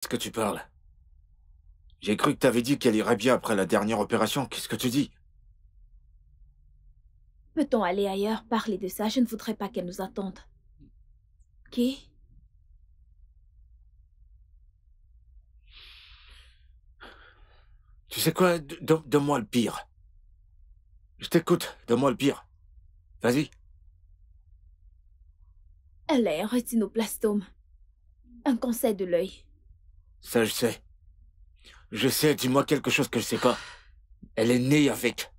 Qu'est-ce que tu parles? J'ai cru que t'avais dit qu'elle irait bien après la dernière opération. Qu'est-ce que tu dis? Peut-on aller ailleurs, parler de ça? Je ne voudrais pas qu'elle nous attende. Ok? Tu sais quoi? Donne-moi le pire. Je t'écoute. Donne-moi le pire. Vas-y. Elle a un rétinoblastome. Un cancer de l'œil. Ça, je sais. Je sais, dis-moi quelque chose que je sais pas. Elle est née avec.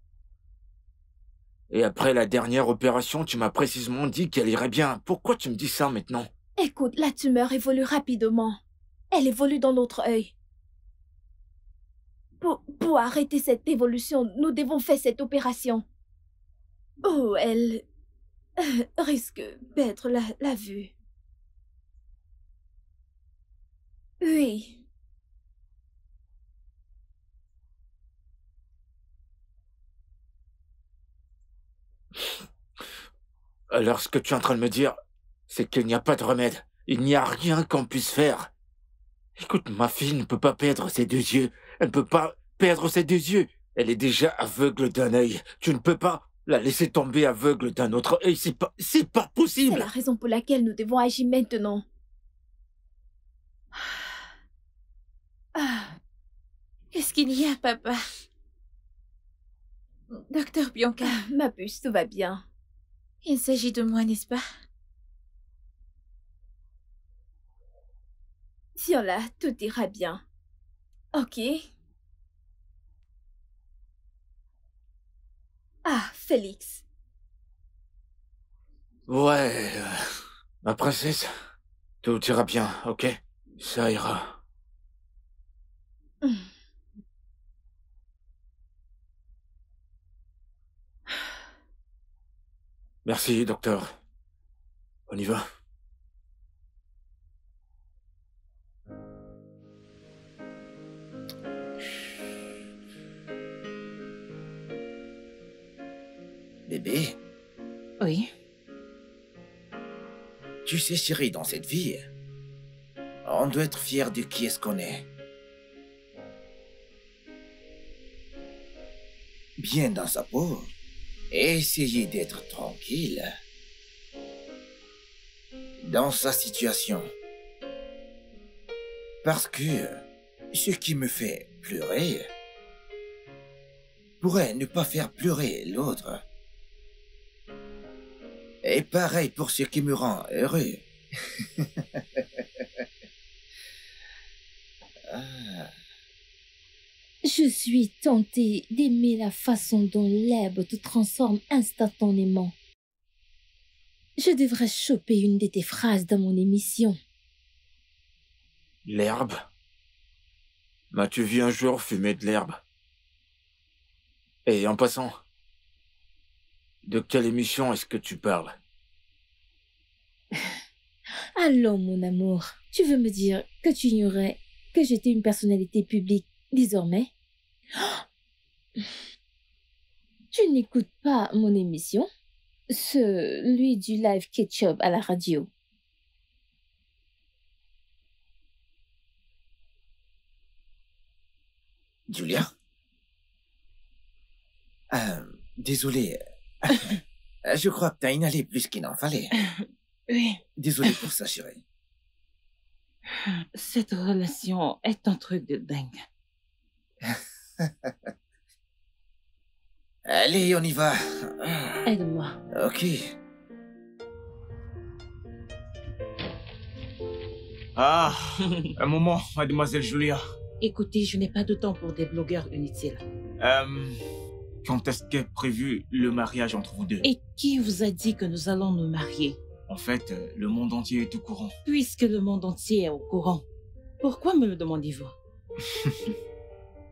Et après la dernière opération, tu m'as précisément dit qu'elle irait bien. Pourquoi tu me dis ça maintenant? Écoute, la tumeur évolue rapidement. Elle évolue dans notre œil. Pour arrêter cette évolution, nous devons faire cette opération. Oh, elle risque de perdre la vue. Oui. Alors, ce que tu es en train de me dire, c'est qu'il n'y a pas de remède. Il n'y a rien qu'on puisse faire. Écoute, ma fille ne peut pas perdre ses deux yeux. Elle ne peut pas perdre ses deux yeux. Elle est déjà aveugle d'un œil. Tu ne peux pas la laisser tomber aveugle d'un autre œil. C'est pas C'est possible. la raison pour laquelle nous devons agir maintenant. Ah, Qu'est-ce qu'il y a, papa? Docteur Bianca, ma puce, tout va bien. il s'agit de moi, n'est-ce pas? Tiens-là, tout ira bien. Ok? Ah, Félix. Ouais, ma princesse, tout ira bien, ok? Ça ira. Merci, docteur. On y va. Bébé, Oui. tu sais, chérie, dans cette vie, on doit être fier de qui est-ce qu'on est. Bien dans sa peau et essayer d'être tranquille dans sa situation. Parce que ce qui me fait pleurer pourrait ne pas faire pleurer l'autre. Et pareil pour ce qui me rend heureux. Ah. Je suis tentée d'aimer la façon dont l'herbe te transforme instantanément. Je devrais choper une de tes phrases dans mon émission. L'herbe? M'as-tu vu un jour fumer de l'herbe? Et en passant, de quelle émission est-ce que tu parles? Allons, mon amour, tu veux me dire que tu ignorais que j'étais une personnalité publique désormais? Tu n'écoutes pas mon émission? Celui du live ketchup à la radio. Julia? Désolé. Je crois que t'as inhalé plus qu'il n'en fallait. Oui. Désolé pour ça, chérie. Cette relation est un truc de dingue. Allez, on y va. Aide-moi. Ok. Ah, un moment, mademoiselle Julia. Écoutez, je n'ai pas de temps pour des blogueurs inutiles. Quand est-ce qu'est prévu le mariage entre vous deux? Et qui vous a dit que nous allons nous marier? En fait, le monde entier est au courant. Puisque le monde entier est au courant, pourquoi me le demandez-vous?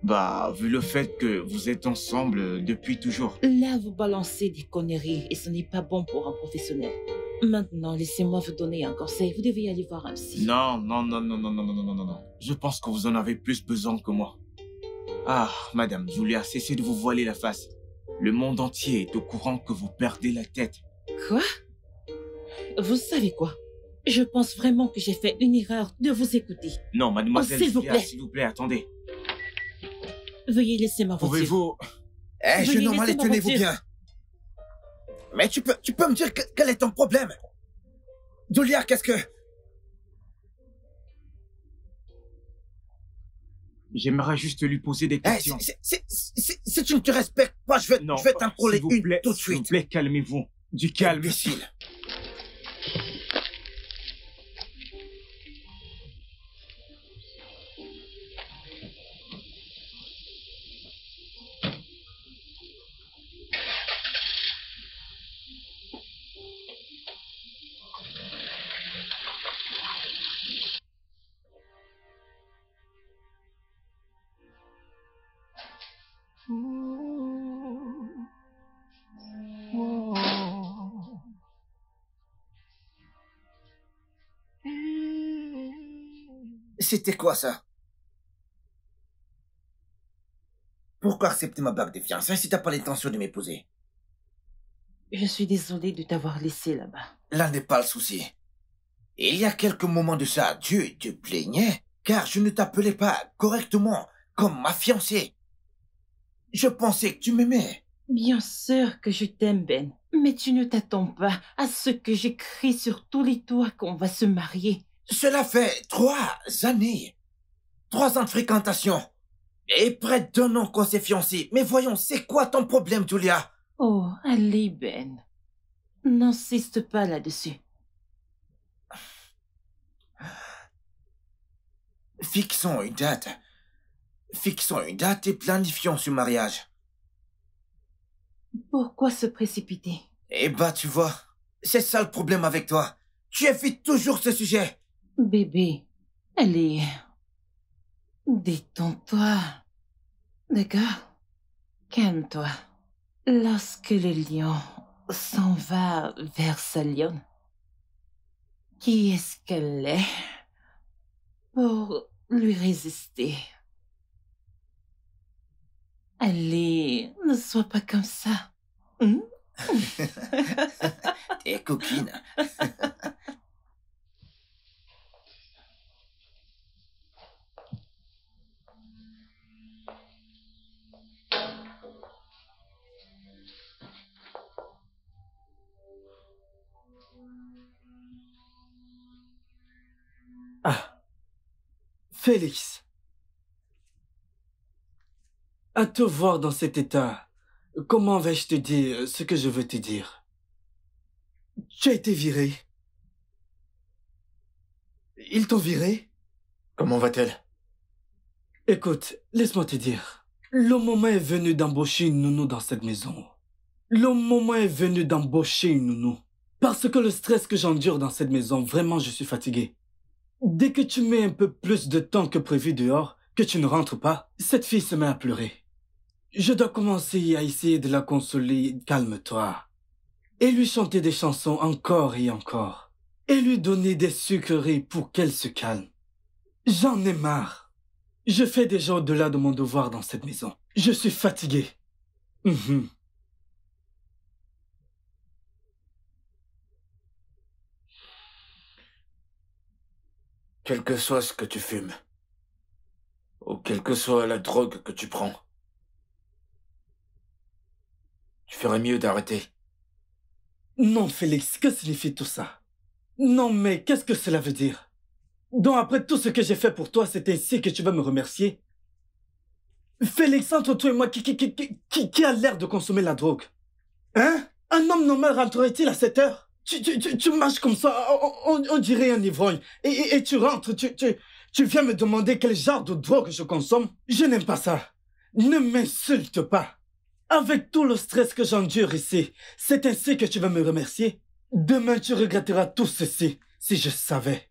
Bah, vu le fait que vous êtes ensemble depuis toujours. Là, vous balancez des conneries et ce n'est pas bon pour un professionnel. Maintenant, laissez-moi vous donner un conseil. Vous devez aller voir un psy. Non, non, non, non, non, non, non, non, non, non, non. Je pense que vous en avez plus besoin que moi. Ah, madame Julia, cessez de vous voiler la face. Le monde entier est au courant que vous perdez la tête. Quoi? Vous savez quoi? Je pense vraiment que j'ai fait une erreur de vous écouter. Non, mademoiselle s'il vous Julia, plaît. s'il vous plaît, attendez. Veuillez laisser ma voiture. Pouvez-vous... Eh, Veuillez jeune homme, allez, laisser ma tenez-vous voiture. bien. Mais tu peux me dire quel est ton problème? Julia, qu'est-ce que... J'aimerais juste lui poser des Eh, questions. si tu ne te respectes pas, je vais t'en coller s'il vous une plaît, tout de s'il vous suite. plaît, calmez-vous. Du calme. Imbécile. C'était quoi ça? Pourquoi accepter ma bague de fiançailles si t'as pas l'intention de m'épouser? Je suis désolée de t'avoir laissé là-bas. Là n'est pas le souci. Il y a quelques moments de ça, Dieu te plaignait, car je ne t'appelais pas correctement comme ma fiancée. Je pensais que tu m'aimais. Bien sûr que je t'aime, Ben. Mais tu ne t'attends pas à ce que j'écris sur tous les toits qu'on va se marier. Cela fait 3 années. 3 ans de fréquentation. Et près d'1 an qu'on s'est fiancés. Mais voyons, c'est quoi ton problème, Julia? Oh, allez, Ben. N'insiste pas là-dessus. Fixons une date. Fixons une date et planifions ce mariage. Pourquoi se précipiter? Eh ben, tu vois, c'est ça le problème avec toi. Tu évites toujours ce sujet. Bébé, allez. Détends-toi. D'accord? Calme-toi. Lorsque le lion s'en va vers sa lionne, qui est-ce qu'elle est pour lui résister? Allez, ne sois pas comme ça. Hein? T'es coquine. Ah, Félix. À te voir dans cet état, comment vais-je te dire ce que je veux te dire? Tu as été viré. Ils t'ont viré? Comment va-t-elle? Écoute, laisse-moi te dire. Le moment est venu d'embaucher une nounou dans cette maison. Le moment est venu d'embaucher une nounou. Parce que le stress que j'endure dans cette maison, vraiment, je suis fatigué. Dès que tu mets un peu plus de temps que prévu dehors, que tu ne rentres pas, cette fille se met à pleurer. Je dois commencer à essayer de la consoler. Calme-toi. Et lui chanter des chansons encore et encore. Et lui donner des sucreries pour qu'elle se calme. J'en ai marre. Je fais déjà au-delà de mon devoir dans cette maison. Je suis fatigué. Quel que soit ce que tu fumes, ou quelle que soit la drogue que tu prends, tu ferais mieux d'arrêter. Non, Félix, que signifie tout ça? Non, mais qu'est-ce que cela veut dire? Donc après tout ce que j'ai fait pour toi, c'est ainsi que tu vas me remercier? Félix, entre toi et moi, qui a l'air de consommer la drogue? Hein? Un homme normal rentrerait-il à cette heure? Tu marches comme ça, on dirait un ivrogne. Et tu rentres, tu viens me demander quel genre de drogue je consomme? Je n'aime pas ça. Ne m'insulte pas. Avec tout le stress que j'endure ici, c'est ainsi que tu vas me remercier? Demain, tu regretteras tout ceci, si je savais.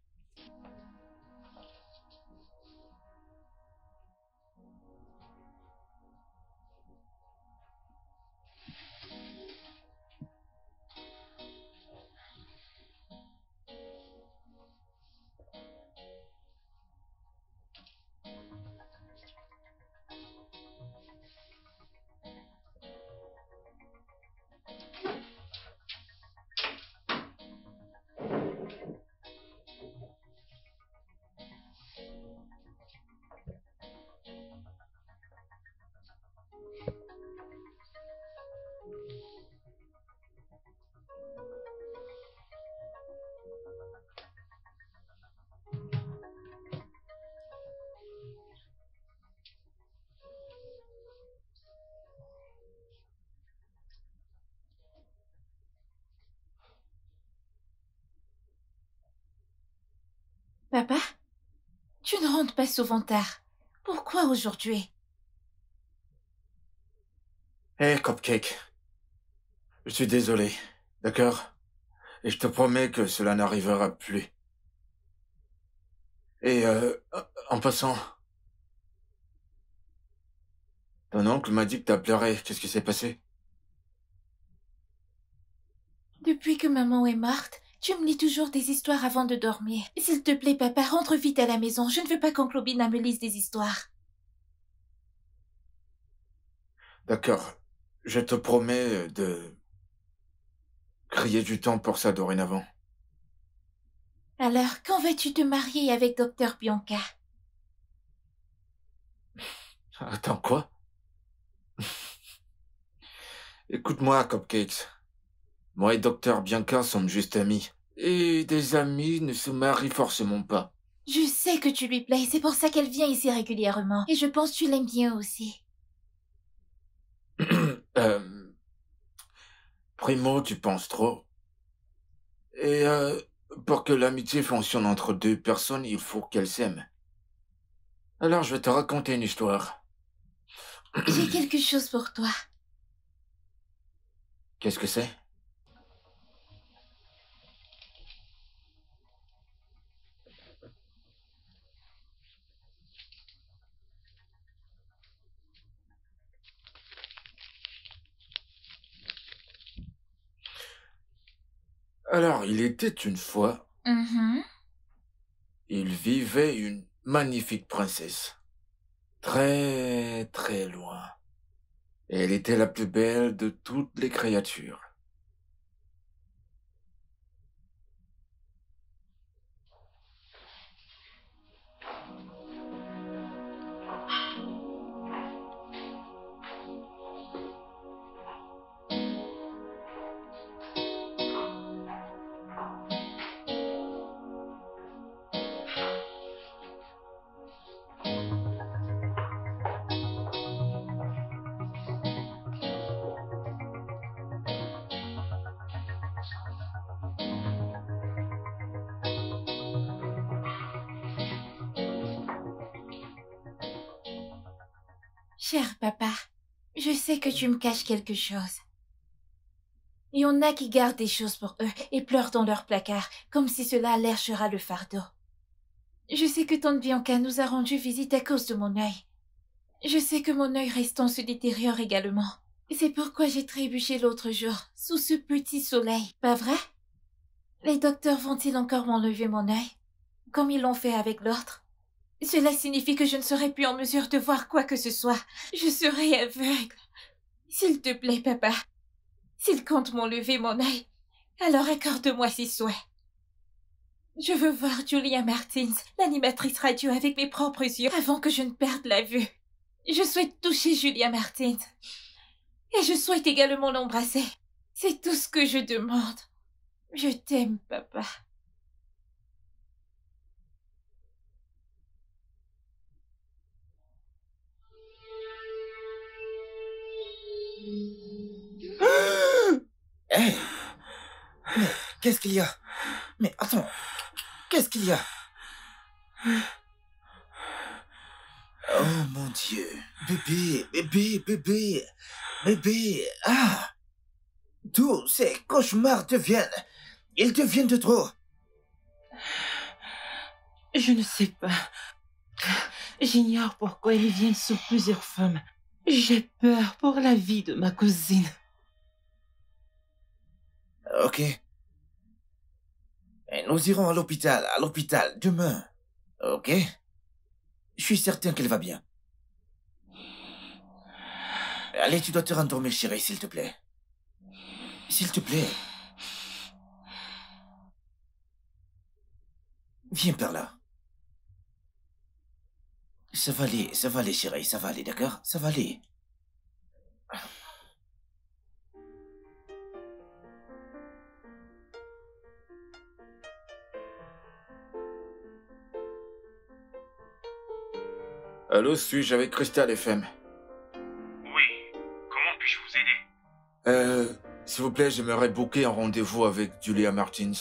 Papa, tu ne rentres pas souvent tard. Pourquoi aujourd'hui? Hé, Cupcake. Je suis désolé, d'accord? Et je te promets que cela n'arrivera plus. Et en passant, ton oncle m'a dit que t'as pleuré. Qu'est-ce qui s'est passé? Depuis que maman est morte, tu me lis toujours des histoires avant de dormir. S'il te plaît, papa, rentre vite à la maison. Je ne veux pas qu'oncle Obina me lise des histoires. D'accord. Je te promets de crier du temps pour ça dorénavant. Alors, quand vas-tu te marier avec Docteur Bianca? Attends, quoi? Écoute-moi, Cupcakes. Moi et Docteur Bianca sommes juste amis. Et des amis ne se marient forcément pas. Je sais que tu lui plais, c'est pour ça qu'elle vient ici régulièrement. Et je pense que tu l'aimes bien aussi. Primo, tu penses trop. Et pour que l'amitié fonctionne entre deux personnes, il faut qu'elles s'aiment. Alors je vais te raconter une histoire. J'ai quelque chose pour toi. Qu'est-ce que c'est? Alors, il était une fois, il vivait une magnifique princesse. Très, très loin. Et elle était la plus belle de toutes les créatures. Cher papa, je sais que tu me caches quelque chose. Il y en a qui gardent des choses pour eux et pleurent dans leur placard, comme si cela allègera le fardeau. Je sais que tante Bianca nous a rendu visite à cause de mon œil. Je sais que mon œil restant se détériore également. C'est pourquoi j'ai trébuché l'autre jour, sous ce petit soleil, pas vrai? Les docteurs vont-ils encore m'enlever mon œil, comme ils l'ont fait avec l'autre? Cela signifie que je ne serai plus en mesure de voir quoi que ce soit. Je serai aveugle. S'il te plaît, papa, s'il compte m'enlever mon œil, alors accorde-moi ces souhaits. Je veux voir Julia Martins, l'animatrice radio, avec mes propres yeux, avant que je ne perde la vue. Je souhaite toucher Julia Martins. Et je souhaite également l'embrasser. C'est tout ce que je demande. Je t'aime, papa. Hey, mais qu'est-ce qu'il y a? Mais attends, qu'est-ce qu'il y a? Oh mon Dieu, bébé, ah! Tous ces cauchemars ils deviennent de trop. Je ne sais pas. J'ignore pourquoi ils viennent sous plusieurs femmes. J'ai peur pour la vie de ma cousine. Ok. Et nous irons à l'hôpital demain. Ok? Je suis certain qu'elle va bien. Allez, tu dois te rendormir, chérie, s'il te plaît. S'il te plaît. Viens par là. Ça va aller, chérie, ça va aller, d'accord? Ça va aller. Allô, suis-je avec Crystal FM? Oui, comment puis-je vous aider? S'il vous plaît, j'aimerais booker un rendez-vous avec Julia Martins,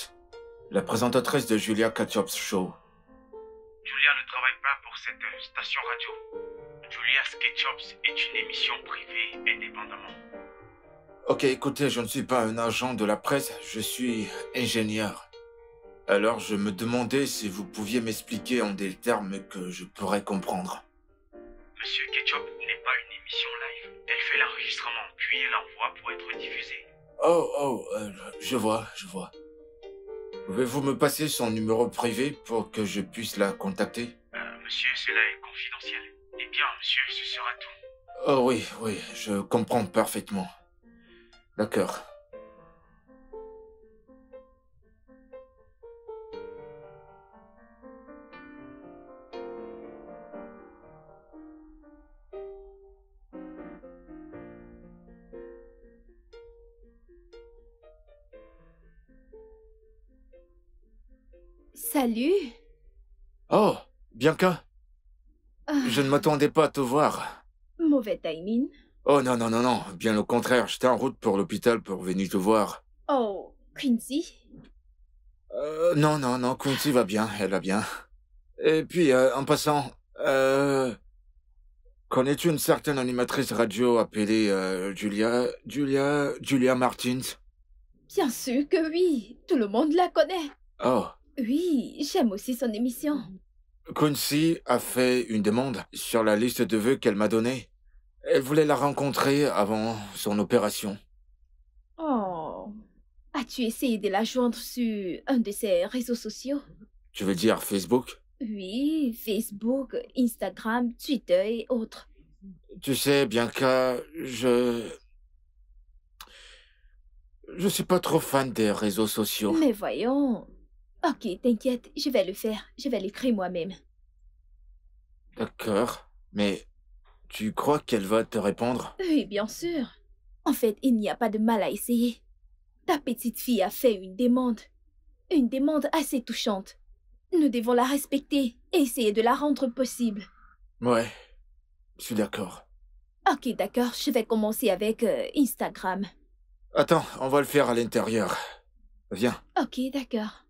la présentatrice de Julia Ketchup's Show. cette station radio. Julia's Ketchup est une émission privée indépendamment. Ok, écoutez, je ne suis pas un agent de la presse, je suis ingénieur. Alors je me demandais si vous pouviez m'expliquer en des termes que je pourrais comprendre. Monsieur Ketchup n'est pas une émission live. Elle fait l'enregistrement, puis elle l'envoie pour être diffusée. Je vois. Pouvez-vous me passer son numéro privé pour que je puisse la contacter? Monsieur, cela est confidentiel. Eh bien, monsieur, ce sera tout. Oh oui, je comprends parfaitement. D'accord. Salut. Oh, Bianca, Ah, je ne m'attendais pas à te voir. mauvais timing. Oh non, bien au contraire, j'étais en route pour l'hôpital pour venir te voir. Oh, Quincy. Non, Quincy va bien, elle va bien. Et puis, en passant, connais-tu une certaine animatrice radio appelée Julia Martins? Bien sûr que oui. Tout le monde la connaît. Oh, Oui, j'aime aussi son émission. Quincy a fait une demande sur la liste de vœux qu'elle m'a donnée. Elle voulait la rencontrer avant son opération. Oh. As-tu essayé de la joindre sur un de ses réseaux sociaux? Tu veux dire Facebook? Oui, Facebook, Instagram, Twitter et autres. Tu sais, Bianca, je suis pas trop fan des réseaux sociaux. Mais voyons. Ok, t'inquiète, je vais le faire. Je vais l'écrire moi-même. D'accord, mais tu crois qu'elle va te répondre? Oui, bien sûr. En fait, il n'y a pas de mal à essayer. Ta petite fille a fait une demande. Une demande assez touchante. Nous devons la respecter et essayer de la rendre possible. Ouais, je suis d'accord. Ok, d'accord, je vais commencer avec Instagram. Attends, on va le faire à l'intérieur. Viens. Ok, d'accord.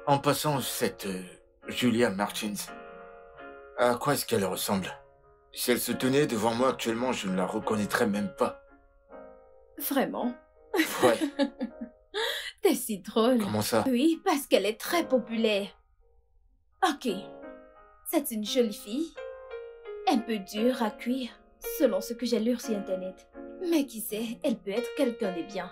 En passant, cette Julia Martins, à quoi est-ce qu'elle ressemble? Si elle se tenait devant moi actuellement, je ne la reconnaîtrais même pas. Vraiment? Ouais, T'es si drôle. comment ça? Oui, parce qu'elle est très populaire. Ok. C'est une jolie fille. Un peu dure à cuire, selon ce que j'ai lu sur Internet. Mais qui sait, elle peut être quelqu'un de bien.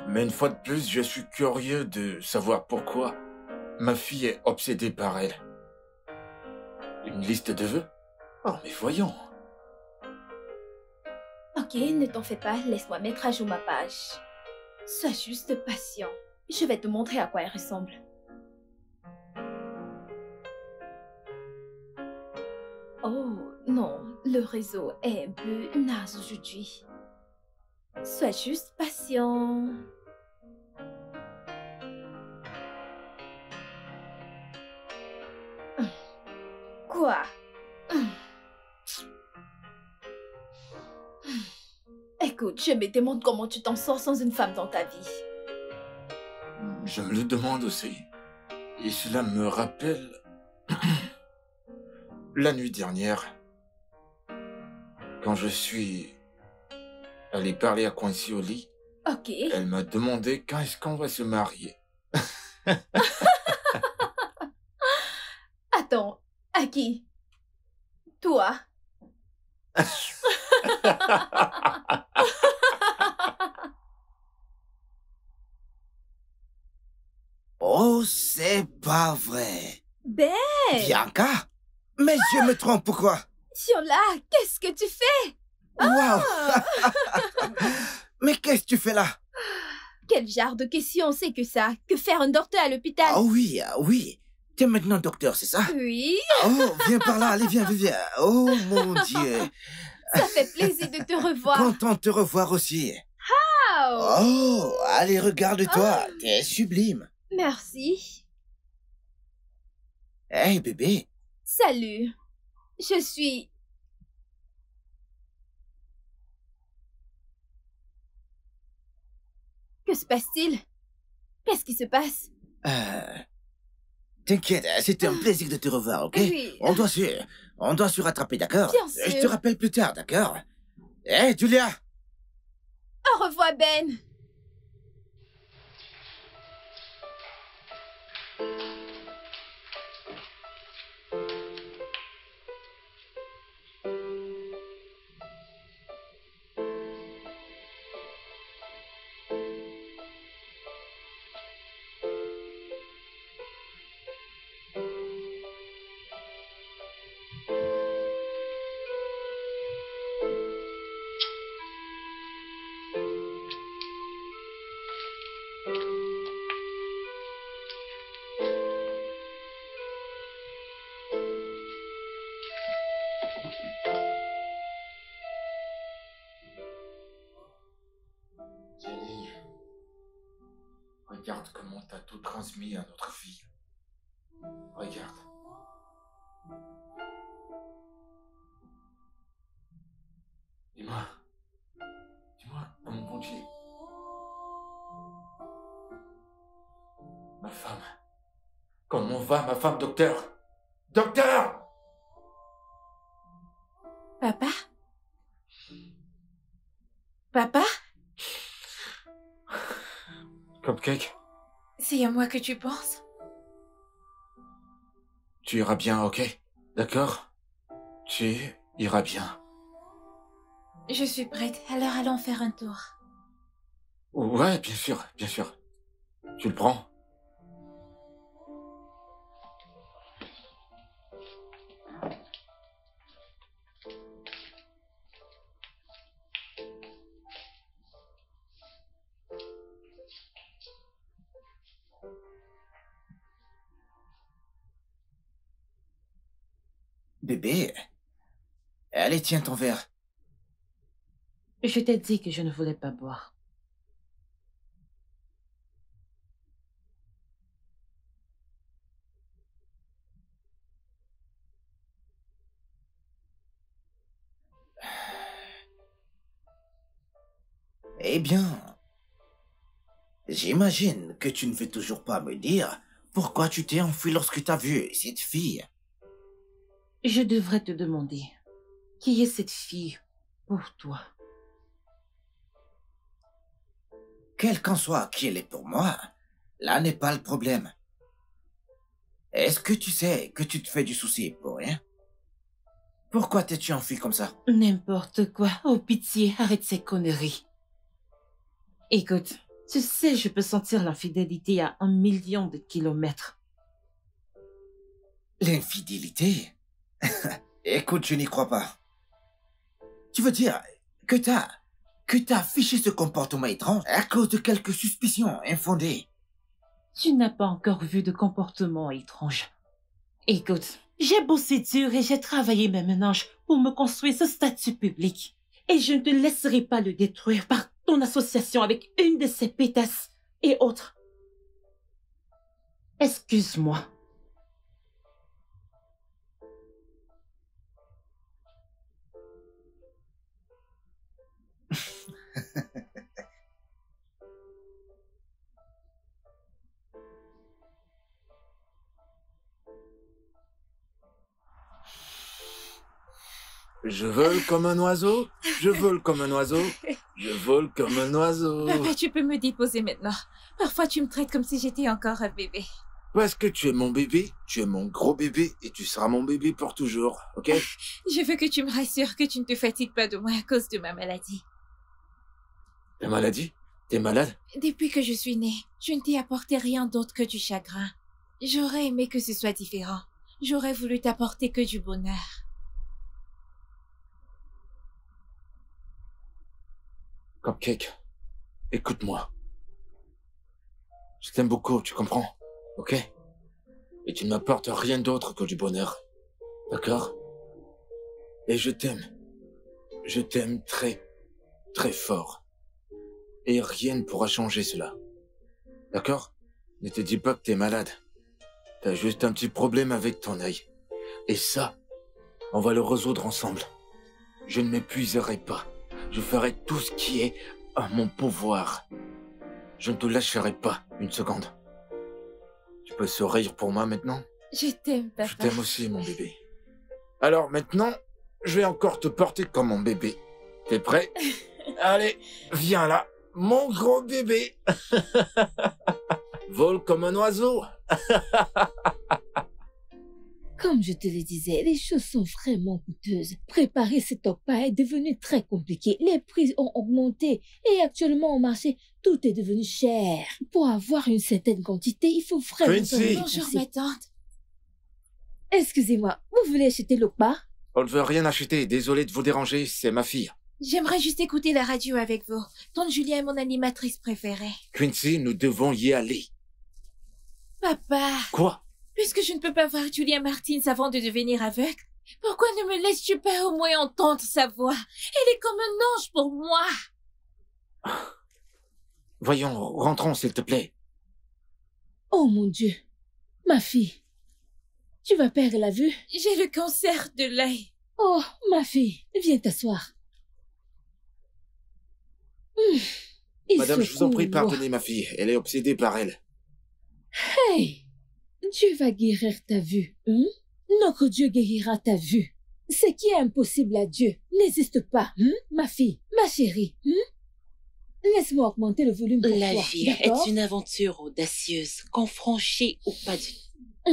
Mais une fois de plus, je suis curieux de savoir pourquoi ma fille est obsédée par elle. Une liste de vœux? Oh, mais voyons. Ok, ne t'en fais pas, laisse-moi mettre à jour ma page. Sois juste patient. Je vais te montrer à quoi elle ressemble. Oh, non, le réseau est un peu naze aujourd'hui. Sois juste patient. Quoi? Écoute, je me demande comment tu t'en sors sans une femme dans ta vie. Je me le demande aussi. Et cela me rappelle la nuit dernière, quand je suis allé parler à Quincy au lit, Ok. elle m'a demandé quand est-ce qu'on va se marier. Attends, à qui? Toi? Oh, c'est pas vrai. Ben, Bianca? Mais je me trompe, pourquoi? Fiola, qu'est-ce que tu fais? Waouh! Mais qu'est-ce que tu fais là? Quel genre de question c'est que ça? Que faire un docteur à l'hôpital? Ah oui, oui. T'es maintenant docteur, c'est ça? Oui, Oh, viens par là, allez, viens. Oh, mon Dieu. ça fait plaisir de te revoir. Content de te revoir aussi. Wow. Oh, allez, regarde-toi, t'es sublime. Merci. Hey, bébé. Salut. Je suis... se passe-t-il? Qu'est-ce qui se passe? T'inquiète, c'était un plaisir de te revoir, ok? Oui. On doit se rattraper, d'accord? Bien sûr. Je te rappelle plus tard, d'accord? Hé, Julia! Au revoir, Ben. Jenny, regarde comment t'as tout transmis à notre fille. Regarde. Dis-moi, mon bon Dieu. Ma femme. Comment va ma femme, docteur? Docteur! Papa? Papa? Cupcake, C'est à moi que tu penses? tu iras bien, ok? D'accord? Tu iras bien. Je suis prête, alors allons faire un tour. Ouais, bien sûr, bien sûr. Tu le prends? Bébé, allez, tiens ton verre. Je t'ai dit que je ne voulais pas boire. Eh bien, j'imagine que tu ne veux toujours pas me dire pourquoi tu t'es enfui lorsque t'as vu cette fille. Je devrais te demander, qui est cette fille pour toi? Quel qu'en soit qui elle est pour moi, là n'est pas le problème. Est-ce que tu sais que tu te fais du souci pour rien? Pourquoi t'es-tu enfui comme ça? N'importe quoi. Oh, pitié, arrête ces conneries. Écoute, tu sais, je peux sentir l'infidélité à 1 million de kilomètres. L'infidélité? Écoute, je n'y crois pas. Tu veux dire que t'as affiché ce comportement étrange à cause de quelques suspicions infondées? Tu n'as pas encore vu de comportement étrange. Écoute, j'ai bossé dur et j'ai travaillé mes ménages pour me construire ce statut public. Et je ne te laisserai pas le détruire par ton association avec une de ces pétasses et autres. Excuse-moi. Je vole comme un oiseau, je vole comme un oiseau, je vole comme un oiseau. Papa, tu peux me déposer maintenant. Parfois, tu me traites comme si j'étais encore un bébé. Parce que tu es mon bébé, tu es mon gros bébé et tu seras mon bébé pour toujours, ok? Je veux que tu me rassures que tu ne te fatigues pas de moi à cause de ma maladie. Ta maladie? T'es malade? Depuis que je suis née, je ne t'ai apporté rien d'autre que du chagrin. J'aurais aimé que ce soit différent. J'aurais voulu t'apporter que du bonheur. Cupcake, écoute-moi. Je t'aime beaucoup, tu comprends? Ok? Et tu ne m'apportes rien d'autre que du bonheur. D'accord? Et je t'aime. Je t'aime très, très fort. Et rien ne pourra changer cela. D'accord? Ne te dis pas que t'es malade. T'as juste un petit problème avec ton œil. Et ça, on va le résoudre ensemble. Je ne m'épuiserai pas. Je ferai tout ce qui est à mon pouvoir. Je ne te lâcherai pas une seconde. Tu peux sourire pour moi maintenant? Je t'aime, papa. Je t'aime aussi, mon bébé. Alors maintenant, je vais encore te porter comme mon bébé. T'es prêt? Allez, viens là, mon gros bébé. Vole comme un oiseau. Comme je te le disais, les choses sont vraiment coûteuses. Préparer cet repas est devenu très compliqué. Les prix ont augmenté et actuellement au marché, tout est devenu cher. Pour avoir une certaine quantité, il faut vraiment... Quincy. Bonjour, ma tante. Excusez-moi, vous voulez acheter le repas? On ne veut rien acheter, désolé de vous déranger, c'est ma fille. J'aimerais juste écouter la radio avec vous. Tante Julia est mon animatrice préférée. Quincy, nous devons y aller. Papa, Quoi? puisque je ne peux pas voir Julia Martins avant de devenir aveugle, pourquoi ne me laisses-tu pas au moins entendre sa voix? Elle est comme un ange pour moi. Voyons, rentrons s'il te plaît. Oh mon Dieu, ma fille, tu vas perdre la vue? J'ai le cancer de l'œil. Oh, ma fille, viens t'asseoir. Il Madame, je vous en prie, secoue. pardonnez ma fille, elle est obsédée par elle. Hey, Dieu va guérir ta vue, hein? Notre Dieu guérira ta vue. Ce qui est impossible à Dieu n'existe pas, hein? Ma fille, ma chérie, hein? Laisse-moi augmenter le volume pour La toi, vie d'accord? est une aventure audacieuse, qu'on franchit ou pas du tout.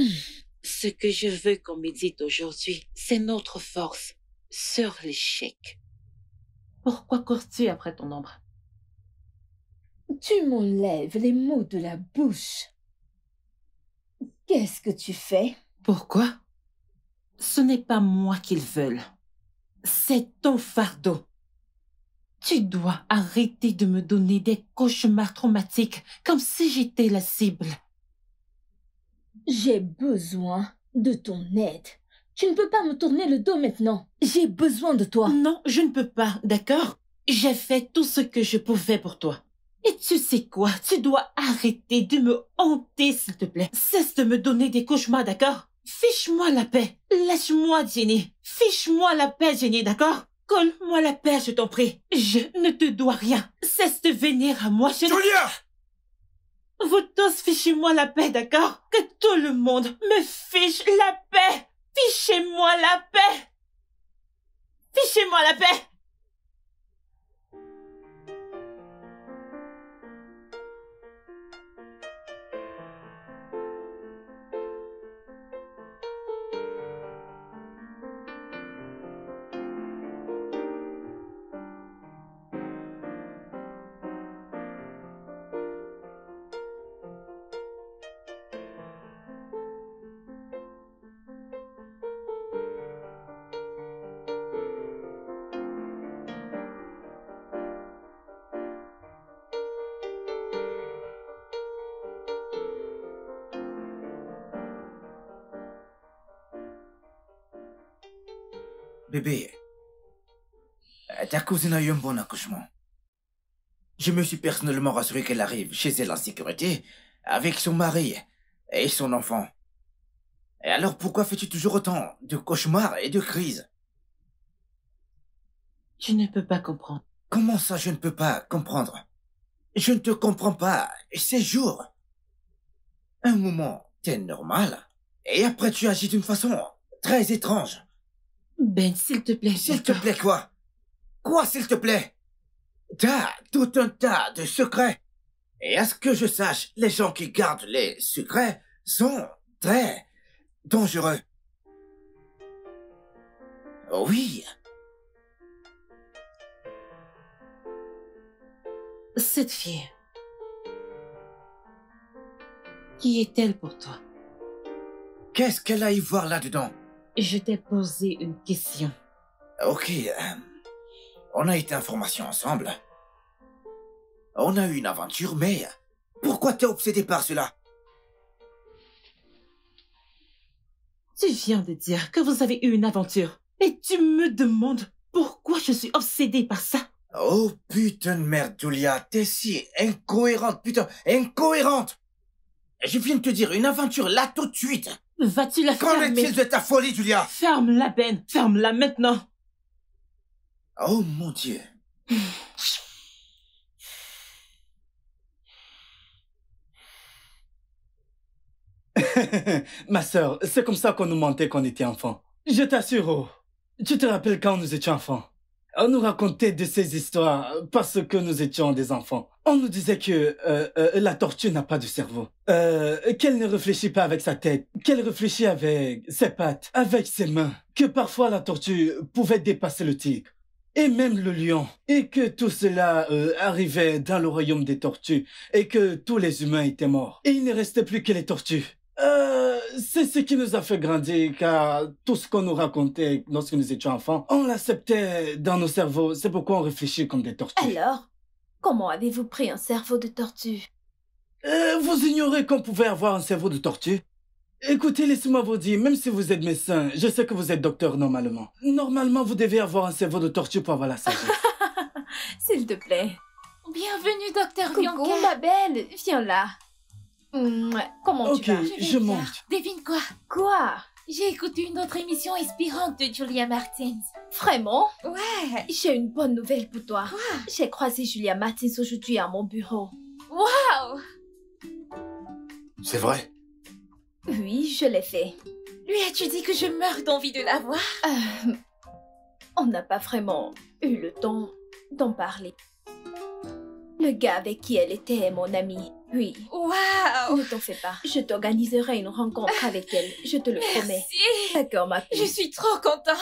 Ce que je veux qu'on médite aujourd'hui, c'est notre force sur l'échec. Pourquoi cours-tu après ton ombre? Tu m'enlèves les mots de la bouche. Qu'est-ce que tu fais? Pourquoi? Ce n'est pas moi qu'ils veulent. C'est ton fardeau. Tu dois arrêter de me donner des cauchemars traumatiques comme si j'étais la cible. J'ai besoin de ton aide. Tu ne peux pas me tourner le dos maintenant. J'ai besoin de toi. Non, je ne peux pas, d'accord? J'ai fait tout ce que je pouvais pour toi. Et tu sais quoi? Tu dois arrêter de me hanter, s'il te plaît. Cesse de me donner des cauchemars, d'accord? Fiche-moi la paix. Lâche-moi, Jenny. Fiche-moi la paix, Jenny, d'accord? Colle-moi la paix, je t'en prie. Je ne te dois rien. Cesse de venir à moi. Julia! Vous tous fichez-moi la paix, d'accord? Que tout le monde me fiche la paix. Fichez-moi la paix. Fichez-moi la paix. Bébé, ta cousine a eu un bon accouchement. Je me suis personnellement rassuré qu'elle arrive chez elle en sécurité, avec son mari et son enfant. Et alors pourquoi fais-tu toujours autant de cauchemars et de crises? Tu ne peux pas comprendre. Comment ça je ne peux pas comprendre? Je ne te comprends pas. Ces jours. Un moment, t'es normal. Et après tu agis d'une façon très étrange. Ben, s'il te plaît. S'il te plaît quoi? Quoi s'il te plaît? T'as tout un tas de secrets. Et à ce que je sache, les gens qui gardent les secrets sont très dangereux. Oui. Cette fille, qui est-elle pour toi? Qu'est-ce qu'elle a à y voir là-dedans? Je t'ai posé une question. Ok, on a été en formation ensemble. On a eu une aventure, mais pourquoi t'es obsédé par cela? Tu viens de dire que vous avez eu une aventure. Et tu me demandes pourquoi je suis obsédée par ça. Oh putain de merde, Julia, t'es si incohérente, putain, incohérente! Je viens de te dire une aventure là tout de suite. Vas-tu la Qu'en fermer? est-il de ta folie, Julia? Ferme-la, Ben. Ferme-la maintenant. Oh mon Dieu. Ma sœur, c'est comme ça qu'on nous mentait quand on était enfants. Je t'assure, oh, tu te rappelles quand nous étions enfants? On nous racontait de ces histoires parce que nous étions des enfants. On nous disait que la tortue n'a pas de cerveau, qu'elle ne réfléchit pas avec sa tête, qu'elle réfléchit avec ses pattes, avec ses mains, que parfois la tortue pouvait dépasser le tigre, et même le lion, et que tout cela arrivait dans le royaume des tortues, et que tous les humains étaient morts, et il ne restait plus que les tortues. C'est ce qui nous a fait grandir, car tout ce qu'on nous racontait lorsque nous étions enfants, on l'acceptait dans nos cerveaux. C'est pourquoi on réfléchit comme des tortues. Alors, comment avez-vous pris un cerveau de tortue? Vous ignorez qu'on pouvait avoir un cerveau de tortue? Écoutez, laissez-moi vous dire, même si vous êtes médecin, je sais que vous êtes docteur normalement. Normalement, vous devez avoir un cerveau de tortue pour avoir la sagesse. S'il te plaît. Bienvenue, docteur Coucou, Bianca. ma belle. Viens là. Comment Ok, tu vas? je monte. Devine quoi? Quoi? J'ai écouté une autre émission inspirante de Julia Martins. Vraiment? Ouais. J'ai une bonne nouvelle pour toi. Quoi? J'ai croisé Julia Martins aujourd'hui à mon bureau. Waouh! C'est vrai? Oui, je l'ai fait. Lui as-tu dit que je meurs d'envie de la voir? On n'a pas vraiment eu le temps d'en parler. Le gars avec qui elle était est mon ami. Oui. Waouh! Ne t'en fais pas. Je t'organiserai une rencontre avec elle. Je te le promets. Merci! D'accord, ma fille. Je suis trop contente.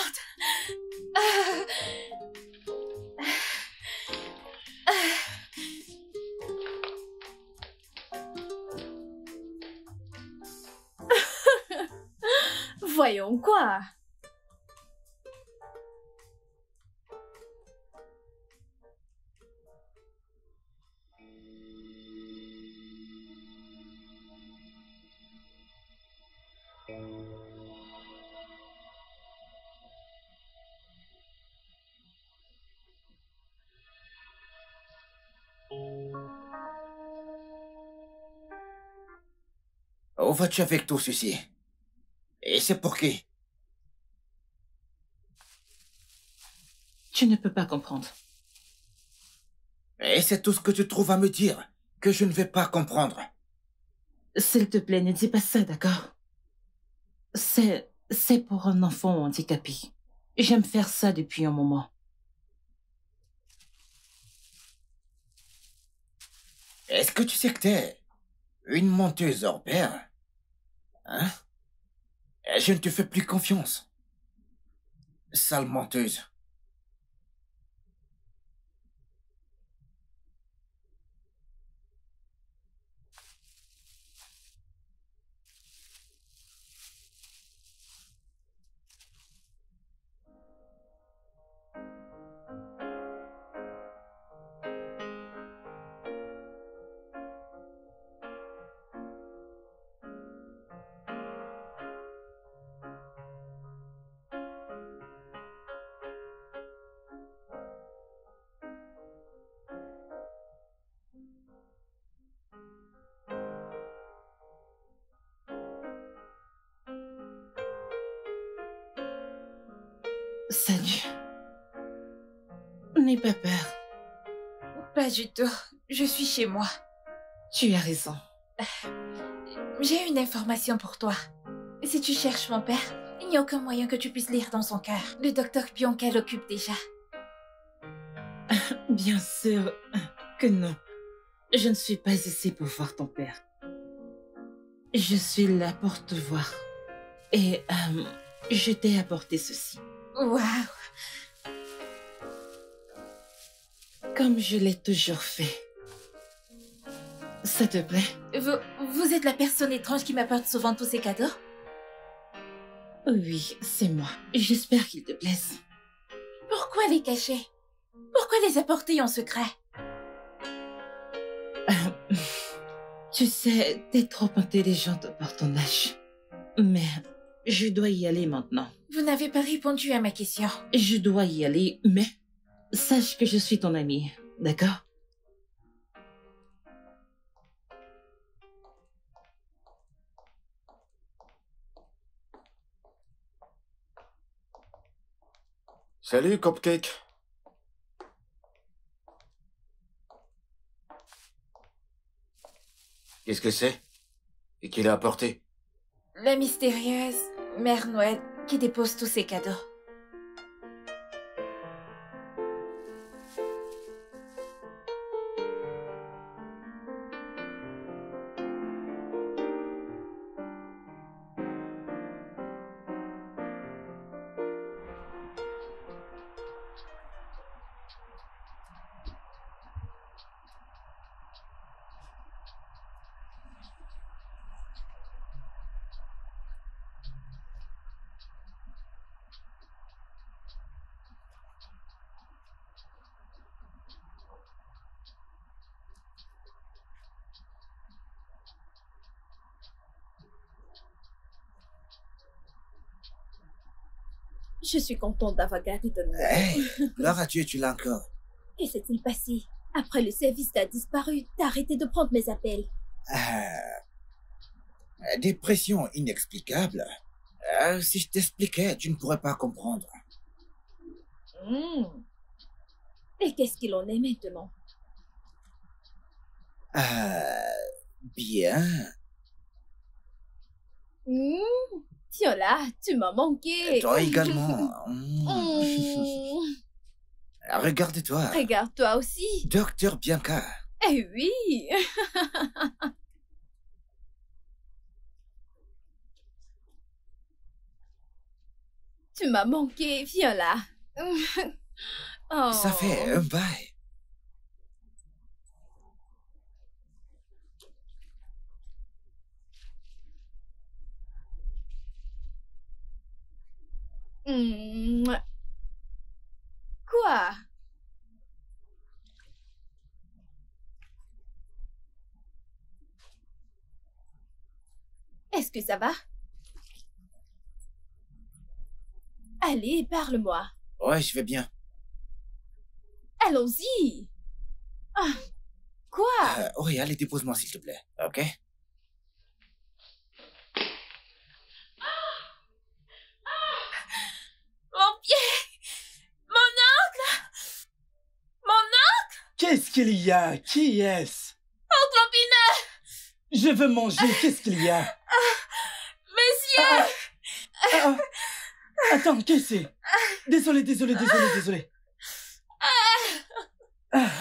Voyons quoi. Où vas-tu avec tout ceci? Et c'est pour qui? Tu ne peux pas comprendre. Et c'est tout ce que tu trouves à me dire, que je ne vais pas comprendre. S'il te plaît, ne dis pas ça, d'accord? C'est pour un enfant handicapé. J'aime faire ça depuis un moment. Est-ce que tu sais que t'es une menteuse hors pair? Hein? Je ne te fais plus confiance. Sale menteuse. Salut. N'aie pas peur. Pas du tout. Je suis chez moi. Tu as raison. J'ai une information pour toi. Si tu cherches mon père, il n'y a aucun moyen que tu puisses lire dans son cœur. Le docteur Bianca l'occupe déjà. Bien sûr que non. Je ne suis pas ici pour voir ton père. Je suis là pour te voir. Et je t'ai apporté ceci. Waouh! Comme je l'ai toujours fait. Ça te plaît? Vous êtes la personne étrange qui m'apporte souvent tous ces cadeaux? Oui, c'est moi. J'espère qu'ils te plaisent. Pourquoi les cacher? Pourquoi les apporter en secret? Tu sais, t'es trop intelligente pour ton âge. Mais je dois y aller maintenant. Vous n'avez pas répondu à ma question. Je dois y aller, mais sache que je suis ton amie, d'accord? Salut, Cupcake. Qu'est-ce que c'est? Et qui l'a apporté? La mystérieuse Mère Noël qui dépose tous ses cadeaux. Je suis contente d'avoir gardé ton nom. Hey, gloire à Dieu, tu l'as encore. Que s'est-il passé? Après le service, t'as disparu. T'as arrêté de prendre mes appels. Dépression inexplicable. Si je t'expliquais, tu ne pourrais pas comprendre. Et qu'est-ce qu'il en est maintenant? Bien. Tiens là, tu m'as manqué. Toi également. Regarde-toi. Regarde-toi aussi. Docteur Bianca. Eh oui. Tu m'as manqué, viens là. Oh. Ça fait un bail. Quoi? Est-ce que ça va? Allez, parle-moi. Ouais, je vais bien. Allons-y. Ah, quoi? Oui, allez, dépose-moi s'il te plaît, ok? Mon pied! Mon oncle! Mon oncle! Qu'est-ce qu'il y a? Qui est-ce? Oncle Opinel! Je veux manger, qu'est-ce qu'il y a? Messieurs! Attends, qu'est-ce que c'est? Désolé.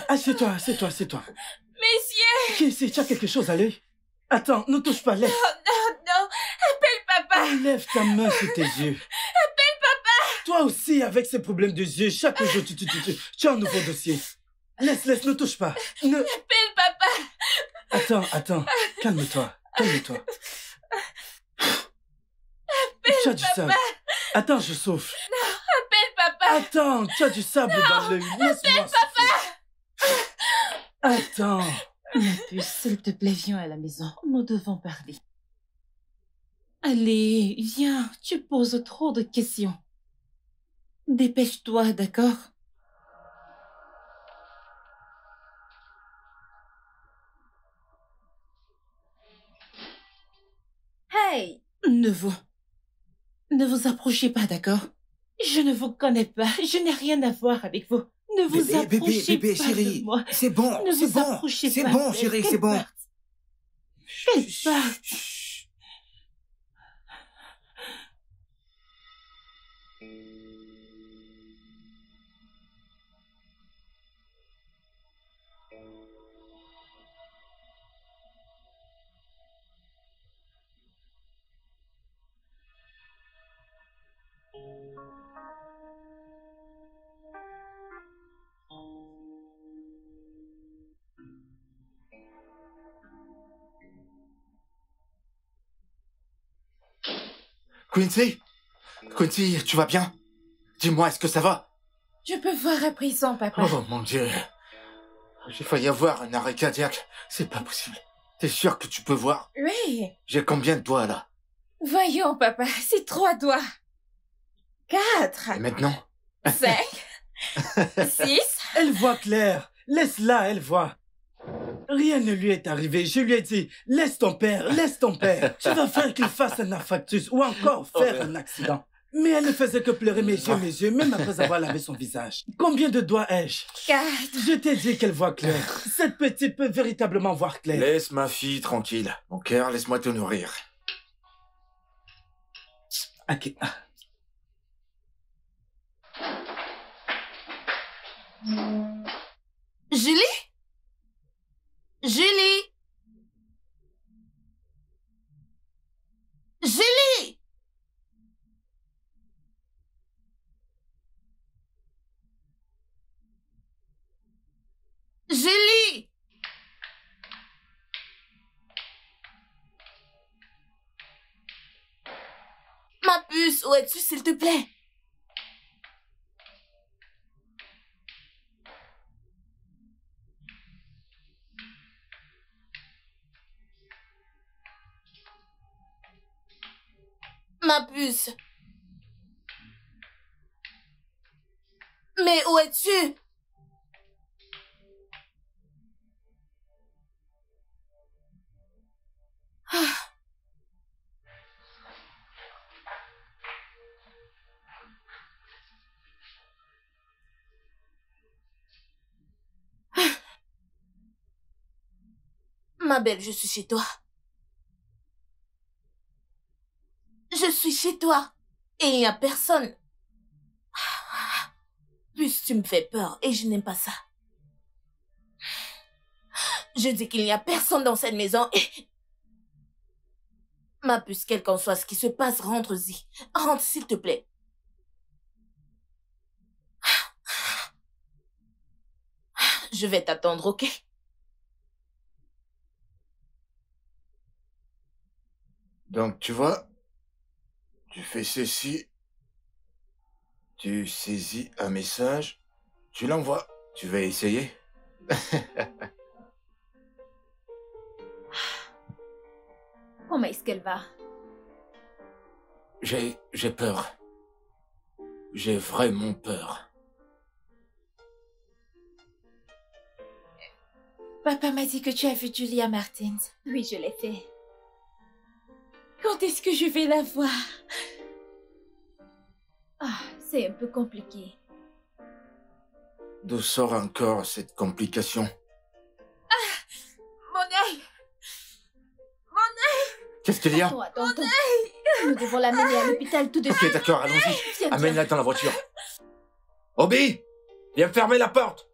Assieds-toi. Messieurs! Qu'est-ce que c'est? Tu as quelque chose à l'œil? Attends, ne touche pas, lève. Non, appelle papa! Lève ta main sur tes yeux. Appelle papa! Toi aussi, avec ces problèmes de yeux, chaque jour, tu as un nouveau dossier. Laisse, ne touche pas. Appelle papa! Attends, calme-toi. Tu as du sable. Attends, je souffle. Non, appelle papa! Attends, tu as du sable dans l'œil. Laisse-moi souffler. Attends. Ma puce, s'il te plaît, viens à la maison. Nous devons parler. Allez, viens, tu poses trop de questions. Dépêche-toi, d'accord? Hey! Ne vous approchez pas, d'accord? Je ne vous connais pas, je n'ai rien à voir avec vous. Ne vous approchez bébé, pas chérie. de moi. C'est bon, Ne c'est vous bon. approchez C'est pas bon, d'elle. chérie, c'est Qu'elle bon. parte. Qu'elle parte. Quincy, tu vas bien? Dis-moi, est-ce que ça va? Je peux voir à présent, papa. Oh mon Dieu. J'ai failli avoir un arrêt cardiaque. C'est pas possible. T'es sûr que tu peux voir? Oui. J'ai combien de doigts là? Voyons, papa, c'est 3 doigts. 4. Et maintenant? 5. 6. Elle voit clair. Laisse-la, elle voit. Rien ne lui est arrivé. Je lui ai dit, laisse ton père. Tu vas faire qu'il fasse un infarctus ou encore faire un accident. Mais elle ne faisait que pleurer mes yeux, même après avoir lavé son visage. Combien de doigts ai-je? 4. Je t'ai dit qu'elle voit clair. Cette petite peut véritablement voir clair. Laisse ma fille tranquille. Mon cœur, laisse-moi te nourrir. Ok. Julie? Julie? Julie? Julie? Ma puce, où es-tu, s'il te plaît? Ma puce. Mais où es-tu? Ah. Ma belle, je suis chez toi. Je suis chez toi. Et il n'y a personne. Plus tu me fais peur et je n'aime pas ça. Je dis qu'il n'y a personne dans cette maison et... Ma puce, quel qu'en soit ce qui se passe, rentre-y. Rentre, s'il te plaît. Je vais t'attendre, ok? Donc, tu vois, tu fais ceci, tu saisis un message, tu l'envoies. Tu vas essayer? Comment est-ce qu'elle va? J'ai peur. J'ai vraiment peur. Papa m'a dit que tu as vu Julia Martins. Oui, je l'ai fait. Quand est-ce que je vais la voir? Ah, c'est un peu compliqué. D'où sort encore cette complication? Mon œil! Qu'est-ce qu'il y a? Attends. Nous devons l'amener à l'hôpital tout de suite. Ok, d'accord, allons-y. Viens, Amène-la dans la voiture. Obi, viens fermer la porte.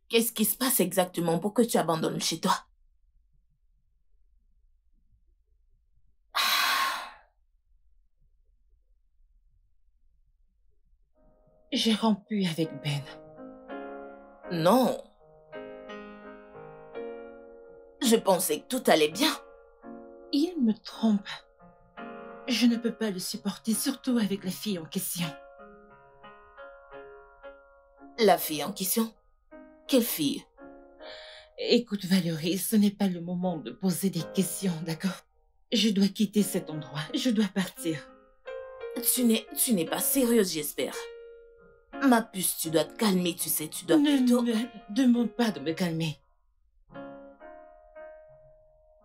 Qu'est-ce qui se passe exactement pour que tu abandonnes chez toi? J'ai rompu avec Ben. Non. Je pensais que tout allait bien. Il me trompe. Je ne peux pas le supporter, surtout avec la fille en question. La fille en question? Quelle fille? Écoute, Valérie, ce n'est pas le moment de poser des questions, d'accord? Je dois quitter cet endroit. Je dois partir. Tu n'es pas sérieuse, j'espère. Ma puce, tu dois te calmer, tu sais, tu dois plutôt... Ne me demande pas de me calmer.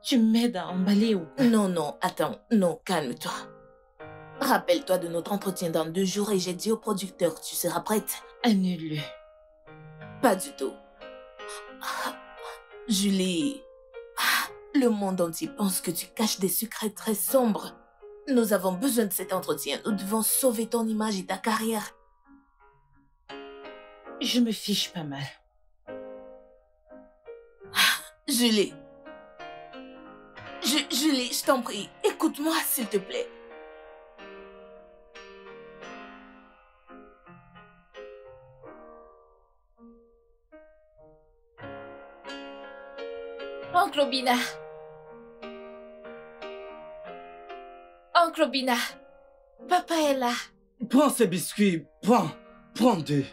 Tu m'aides à emballer ou pas? Non, attends. Non, calme-toi. Rappelle-toi de notre entretien dans 2 jours et j'ai dit au producteur que tu seras prête. Annule-le. Pas du tout. Julie, le monde entier pense que tu caches des secrets très sombres. Nous avons besoin de cet entretien. Nous devons sauver ton image et ta carrière. Je me fiche pas mal. Julie. Julie, je t'en prie, écoute-moi s'il te plaît. Oncle Obina. Oncle Obina. Papa est là. Prends ces biscuits. Prends 2.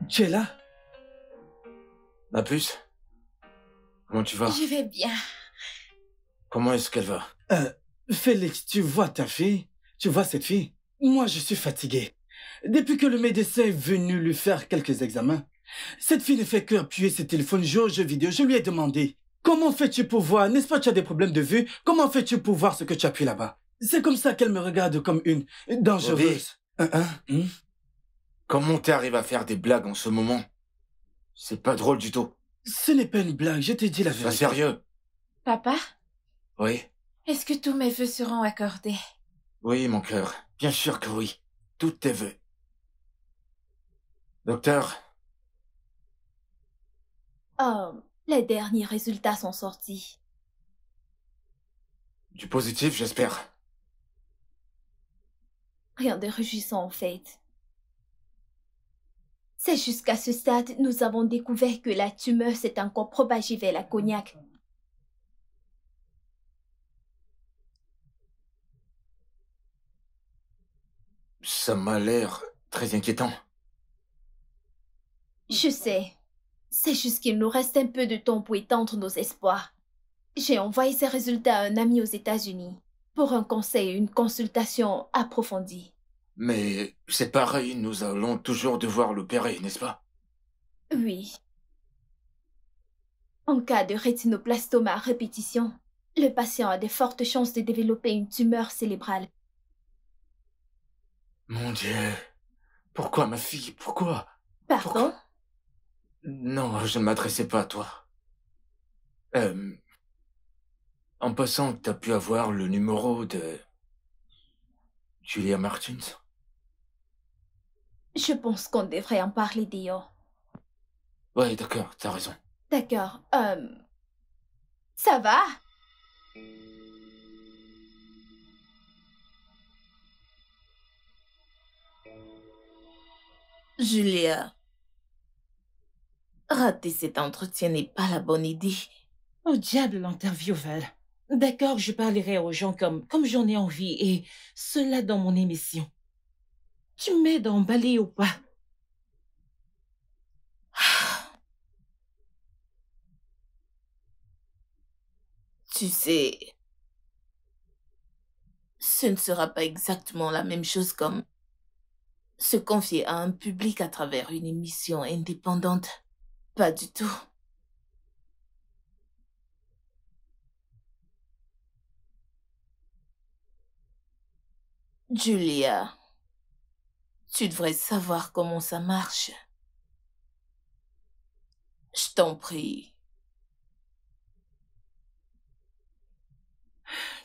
Tu es là? Ma puce, comment tu vas? Je vais bien. Comment est-ce qu'elle va? Félix, tu vois ta fille? Tu vois cette fille? Moi, je suis fatigué. Depuis que le médecin est venu lui faire quelques examens, cette fille ne fait que appuyer ses téléphones, jouer aux jeux vidéo. Je lui ai demandé, comment fais-tu pour voir? N'est-ce pas que tu as des problèmes de vue? Comment fais-tu pour voir ce que tu appuies là-bas? C'est comme ça qu'elle me regarde comme une dangereuse. Comment t'arrives à faire des blagues en ce moment? C'est pas drôle du tout. Ce n'est pas une blague, je te dis la Sois vérité. sérieux. Papa, Oui. est-ce que tous mes vœux seront accordés? Oui, mon cœur. Bien sûr que oui. Tous tes vœux. Docteur, Oh, les derniers résultats sont sortis. du positif, j'espère. Rien de réjouissant en fait. C'est jusqu'à ce stade, nous avons découvert que la tumeur s'est encore propagée vers la cognac. Ça m'a l'air très inquiétant. Je sais. C'est juste qu'il nous reste un peu de temps pour étendre nos espoirs. J'ai envoyé ces résultats à un ami aux États-Unis pour un conseil et une consultation approfondie. Mais c'est pareil, nous allons toujours devoir l'opérer, n'est-ce pas? Oui. En cas de rétinoblastome à répétition, le patient a de fortes chances de développer une tumeur cérébrale. Mon Dieu. Pourquoi, ma fille? Pourquoi? Pardon? Non, je ne m'adressais pas à toi. En passant, t'as pu avoir le numéro de Julia Martins? Je pense qu'on devrait en parler d'ailleurs. Ouais, d'accord, t'as raison. D'accord. Ça va? Julia, rater cet entretien n'est pas la bonne idée. Au diable l'interview, Val. D'accord, je parlerai aux gens comme j'en ai envie, et cela dans mon émission. Tu m'aides à emballer ou pas? Tu sais, ce ne sera pas exactement la même chose comme se confier à un public à travers une émission indépendante. Pas du tout. Julia, tu devrais savoir comment ça marche. Je t'en prie.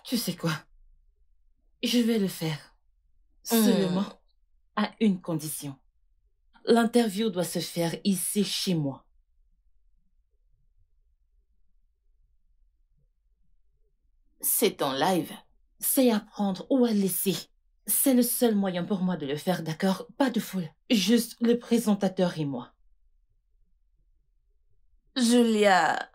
Tu sais quoi? Je vais le faire. Seulement à une condition. L'interview doit se faire ici, chez moi. C'est en live. C'est à prendre ou à laisser. C'est le seul moyen pour moi de le faire, d'accord? Pas de foule. Juste le présentateur et moi. Julia.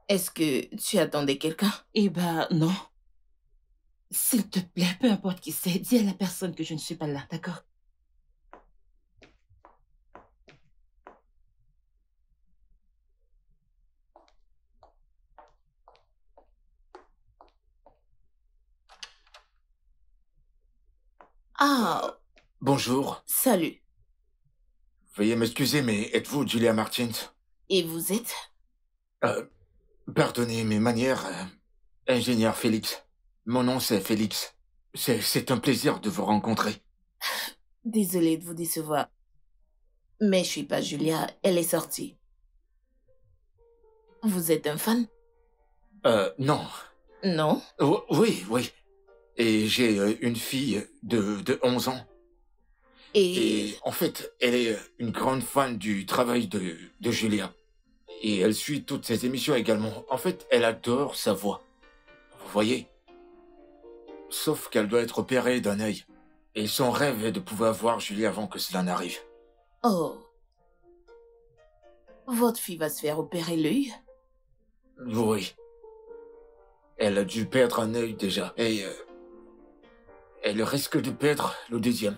Est-ce que tu attendais quelqu'un? Eh ben, non. S'il te plaît, peu importe qui c'est, dis à la personne que je ne suis pas là, d'accord? Ah, Bonjour. salut. Veuillez m'excuser, mais êtes-vous Julia Martins? Et vous êtes? Pardonnez mes manières, ingénieur Félix. Mon nom c'est Félix. C'est un plaisir de vous rencontrer. Désolée de vous décevoir. Mais je suis pas Julia, elle est sortie. Vous êtes un fan? Non. Non? Oui, oui. Et j'ai une fille de 11 ans. Et en fait, elle est une grande fan du travail de Julia. Et elle suit toutes ses émissions également. En fait, elle adore sa voix. Vous voyez? Sauf qu'elle doit être opérée d'un œil. Et son rêve est de pouvoir voir Julie avant que cela n'arrive. Oh. Votre fille va se faire opérer l'œil? Oui. Elle a dû perdre un œil déjà. Et elle risque de perdre le deuxième.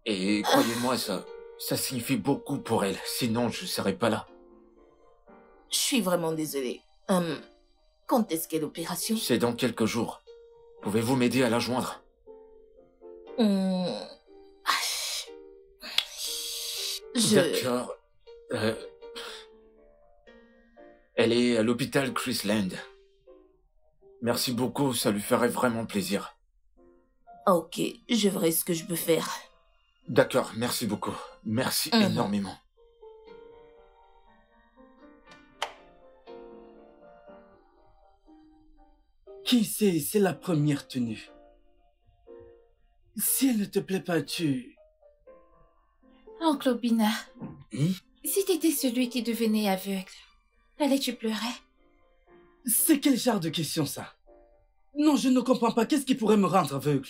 Et croyez-moi, ça signifie beaucoup pour elle. Sinon, je serais pas là. Je suis vraiment désolée. Quand est-ce qu'est l'opération? C'est dans quelques jours. Pouvez-vous m'aider à la joindre? D'accord. Elle est à l'hôpital Chrisland. Merci beaucoup, ça lui ferait vraiment plaisir. Ok, je verrai ce que je peux faire. D'accord, merci beaucoup. Merci énormément. Qui sait, c'est la première tenue. Si elle ne te plaît pas, Oncle Obina, si t'étais celui qui devenait aveugle, allais-tu pleurer? C'est quel genre de question, ça? Non, je ne comprends pas. Qu'est-ce qui pourrait me rendre aveugle?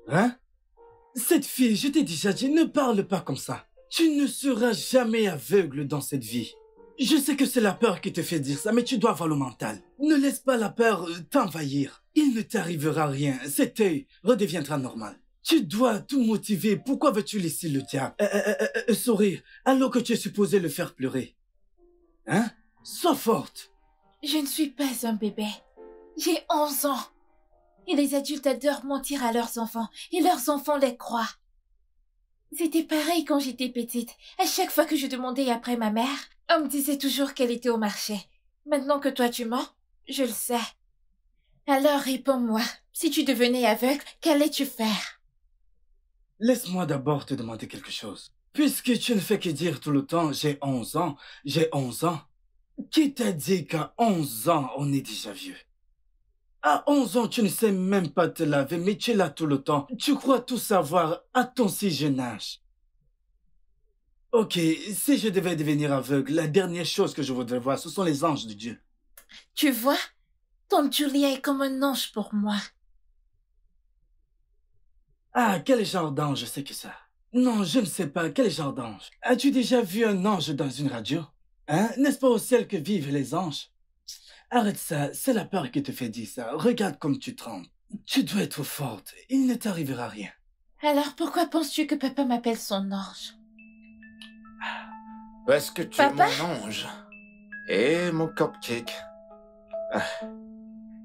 Hein? Cette fille, je t'ai déjà dit, ne parle pas comme ça. Tu ne seras jamais aveugle dans cette vie. Je sais que c'est la peur qui te fait dire ça, mais tu dois avoir le mental. Ne laisse pas la peur t'envahir. Il ne t'arrivera rien. Cet œil redeviendra normal. Tu dois tout motiver. Pourquoi veux-tu laisser le diable sourire alors que tu es supposé le faire pleurer? Hein? Sois forte. Je ne suis pas un bébé. J'ai 11 ans. Et les adultes adorent mentir à leurs enfants. Et leurs enfants les croient. C'était pareil quand j'étais petite. À chaque fois que je demandais après ma mère, on me disait toujours qu'elle était au marché. Maintenant que toi tu mens, je le sais. Alors réponds-moi. Si tu devenais aveugle, qu'allais-tu faire? Laisse-moi d'abord te demander quelque chose. Puisque tu ne fais que dire tout le temps, j'ai 11 ans, j'ai 11 ans. Qui t'a dit qu'à 11 ans, on est déjà vieux? À 11 ans, tu ne sais même pas te laver, mais tu es là tout le temps. Tu crois tout savoir à ton si jeune âge. Ok, si je devais devenir aveugle, la dernière chose que je voudrais voir, ce sont les anges de Dieu. Tu vois, ton Julia est comme un ange pour moi. Ah, quel genre d'ange c'est que ça? Non, je ne sais pas, quel genre d'ange? As-tu déjà vu un ange dans une radio? Hein? N'est-ce pas au ciel que vivent les anges? Arrête ça, c'est la peur qui te fait dire ça. Regarde comme tu trembles. Tu dois être forte, il ne t'arrivera rien. Alors pourquoi penses-tu que papa m'appelle son ange? Parce que tu es mon ange. Et mon cupcake. Ah.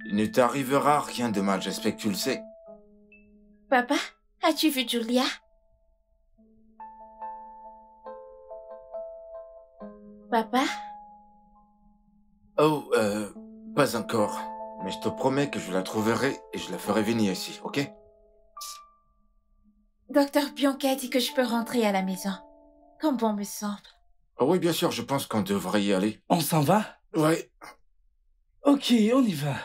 Il ne t'arrivera rien de mal, j'espère que tu le sais. Papa, as-tu vu Julia? Papa? Oh, pas encore. Mais je te promets que je la trouverai et je la ferai venir ici, ok? Docteur Bianca a dit que je peux rentrer à la maison. Comme bon me semble. Oh oui, bien sûr, je pense qu'on devrait y aller. On s'en va? Ouais. Ok, on y va.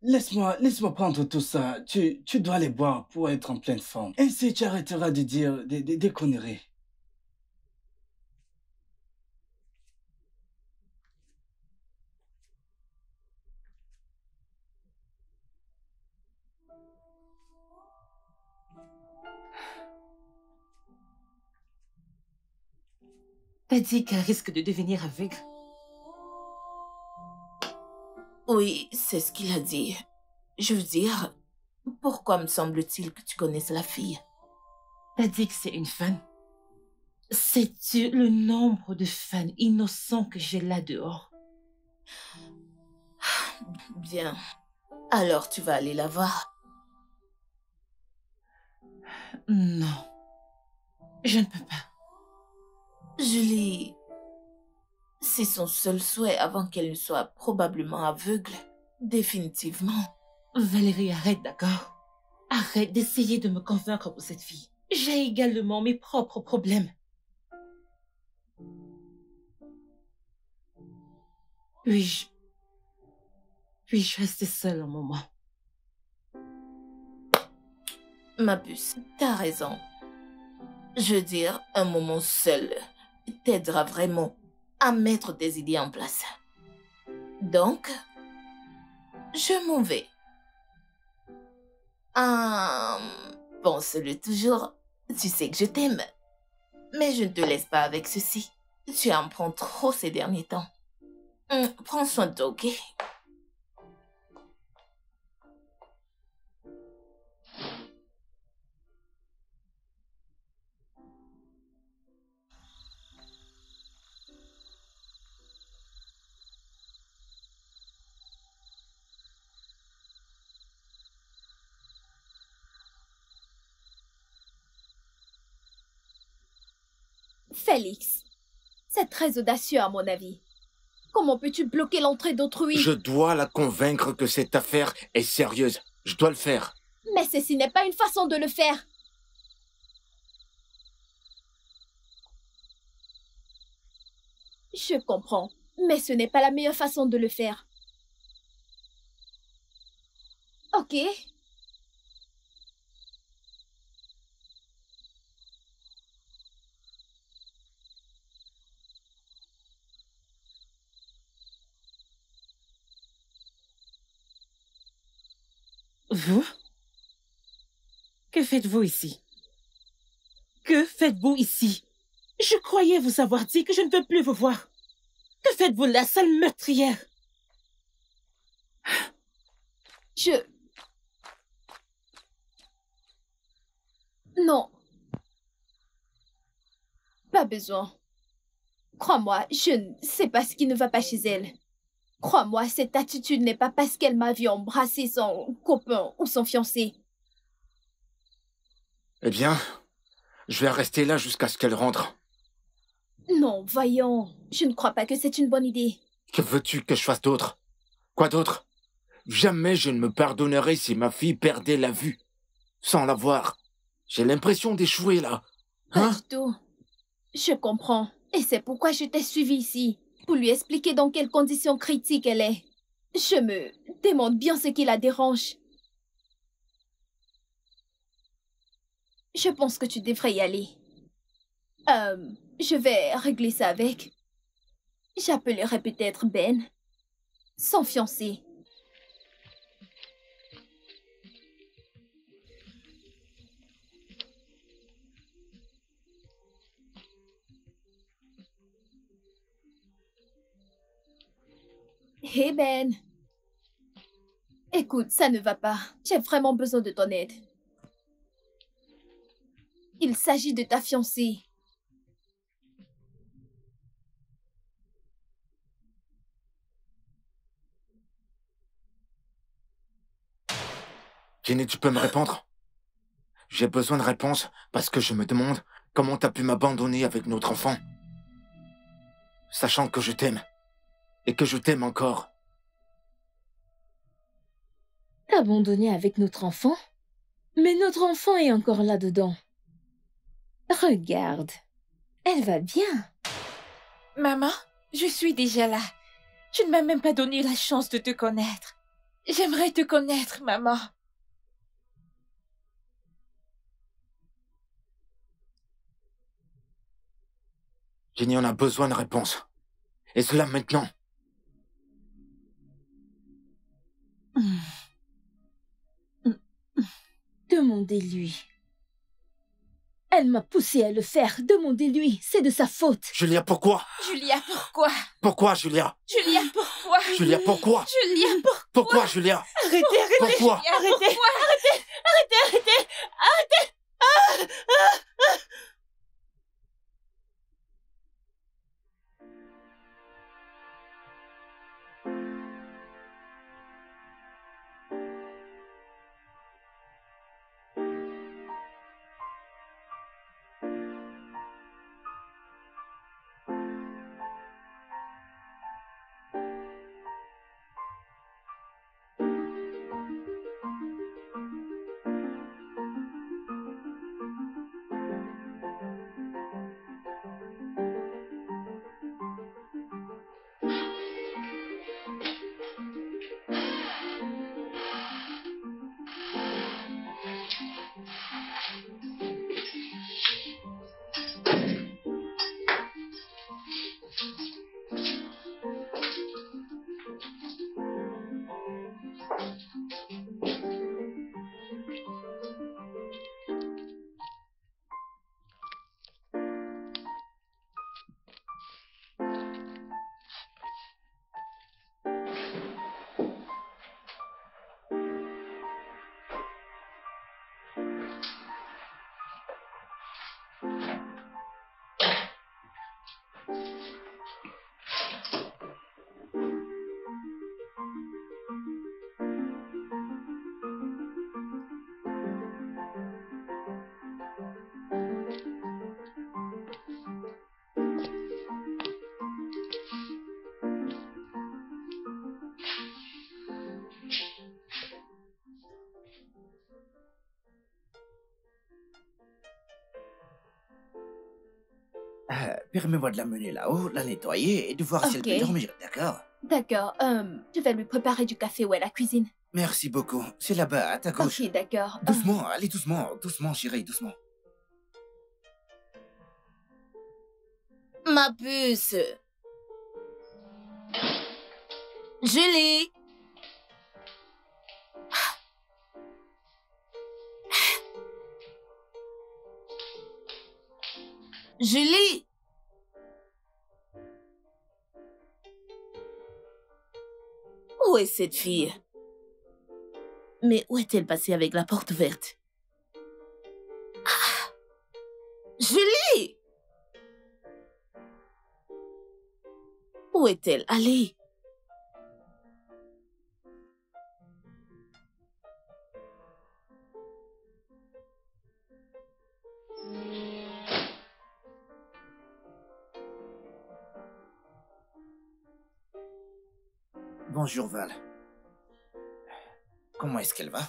Laisse-moi prendre tout ça. Tu dois les boire pour être en pleine forme. Ainsi, tu arrêteras de dire des conneries. T'as dit qu'elle risque de devenir aveugle. Oui, c'est ce qu'il a dit. Je veux dire, pourquoi me semble-t-il que tu connaisses la fille? T'as dit que c'est une fan. Sais-tu le nombre de fans innocents que j'ai là dehors? Bien. Alors tu vas aller la voir? Non. Je ne peux pas. Julie, c'est son seul souhait avant qu'elle ne soit probablement aveugle. Définitivement. Valérie, arrête, d'accord? Arrête d'essayer de me convaincre pour cette fille. J'ai également mes propres problèmes. Puis-je rester seule un moment? Ma puce, t'as raison. Je veux dire, un moment seul t'aidera vraiment à mettre des idées en place. Donc, je m'en vais. Pense-le toujours, tu sais que je t'aime. Mais je ne te laisse pas avec ceci. Tu en prends trop ces derniers temps. Prends soin de toi, ok? Félix, c'est très audacieux à mon avis. Comment peux-tu bloquer l'entrée d'autrui? Je dois la convaincre que cette affaire est sérieuse. Je dois le faire. Mais ceci n'est pas une façon de le faire. Je comprends, mais ce n'est pas la meilleure façon de le faire. Ok. Vous? Que faites-vous ici? Que faites-vous ici? Je croyais vous avoir dit que je ne veux plus vous voir. Que faites-vous là, sale meurtrière? Non. Pas besoin. Crois-moi, je ne sais pas ce qui ne va pas chez elle. Crois-moi, cette attitude n'est pas parce qu'elle m'a vu embrasser son copain ou son fiancé. Eh bien, je vais rester là jusqu'à ce qu'elle rentre. Non, voyons. Je ne crois pas que c'est une bonne idée. Que veux-tu que je fasse d'autre? Quoi d'autre? Jamais je ne me pardonnerai si ma fille perdait la vue. Sans la voir. J'ai l'impression d'échouer là. Pas du tout. Je comprends. Et c'est pourquoi je t'ai suivi ici. Pour lui expliquer dans quelles conditions critiques elle est. Je me demande bien ce qui la dérange. Je pense que tu devrais y aller. Je vais régler ça avec. J'appellerai peut-être Ben. Son fiancé. Hey Ben. Écoute, ça ne va pas. J'ai vraiment besoin de ton aide. Il s'agit de ta fiancée. Jenny, tu peux me répondre? J'ai besoin de réponses parce que je me demande comment t'as pu m'abandonner avec notre enfant. Sachant que je t'aime. Et que je t'aime encore. T'abandonner avec notre enfant? Mais notre enfant est encore là-dedans. Regarde. Elle va bien. Maman, je suis déjà là. Tu ne m'as même pas donné la chance de te connaître. J'aimerais te connaître, maman. Jenny, on a besoin de réponses. Et cela maintenant. Demandez-lui. Elle m'a poussé à le faire. Demandez-lui. C'est de sa faute. Julia, pourquoi? Julia, pourquoi? Pourquoi, Julia? Julia, pourquoi? Julia, pourquoi? Julia, pourquoi? Pourquoi, Julia? Arrêtez, arrêtez! Pourquoi? Julia, arrêtez! Arrêtez! Arrêtez! Arrêtez! Permets-moi de l'amener là-haut, la nettoyer et de voir si elle peut Ok. dormir, d'accord? D'accord, je vais lui préparer du café ou à la cuisine. Merci beaucoup. C'est là-bas, à ta gauche. Ok, d'accord. Doucement, allez doucement, doucement, chérie, doucement. Ma puce. Julie. Julie. Où est cette fille? Mais où est-elle passée avec la porte verte? Ah! Julie! Où est-elle allée? Bonjour, Val. Comment est-ce qu'elle va?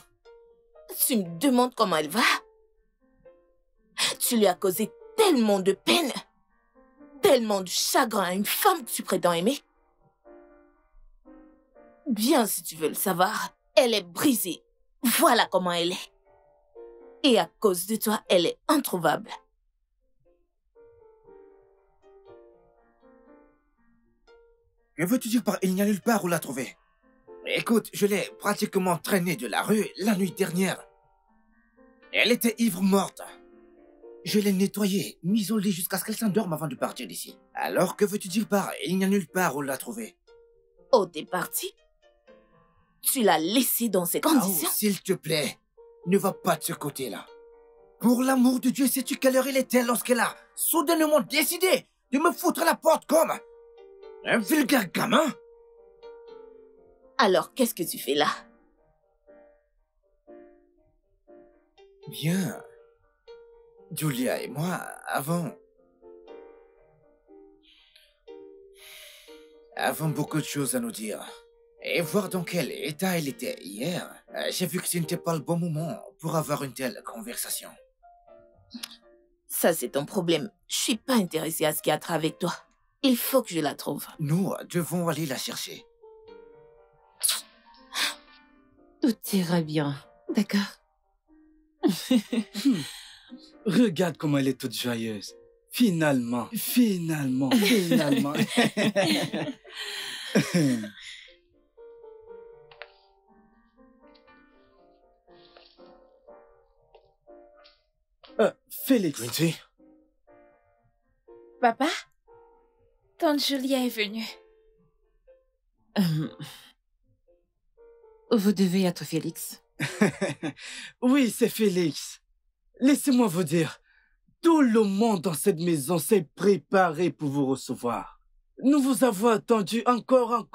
Tu me demandes comment elle va? Tu lui as causé tellement de peine, tellement de chagrin à une femme que tu prétends aimer. Bien, si tu veux le savoir, elle est brisée. Voilà comment elle est. Et à cause de toi, elle est introuvable. Que veux-tu dire par il n'y a nulle part où la trouver? Écoute, je l'ai pratiquement traînée de la rue la nuit dernière. Elle était ivre morte. Je l'ai nettoyée, mise au lit jusqu'à ce qu'elle s'endorme avant de partir d'ici. Alors que veux-tu dire par il n'y a nulle part où la trouver? Oh, t'es parti? Tu l'as laissée dans ces conditions? Oh, s'il te plaît, ne va pas de ce côté-là. Pour l'amour de Dieu, sais-tu quelle heure il était lorsqu'elle a soudainement décidé de me foutre à la porte comme un vulgaire gamin? Alors, qu'est-ce que tu fais là? Bien. Julia et moi avons beaucoup de choses à nous dire. Et voir dans quel état elle était hier, j'ai vu que ce n'était pas le bon moment pour avoir une telle conversation. Ça, c'est ton problème. Je suis pas intéressée à ce qu'il y a avec toi. Il faut que je la trouve. Nous devons aller la chercher. Tout ira bien, d'accord? Regarde comment elle est toute joyeuse. Finalement, finalement, finalement. Félix. Quincy? Papa, tante Julia est venue. Vous devez être Félix. Oui, c'est Félix. Laissez-moi vous dire, tout le monde dans cette maison s'est préparé pour vous recevoir. Nous vous avons attendu encore.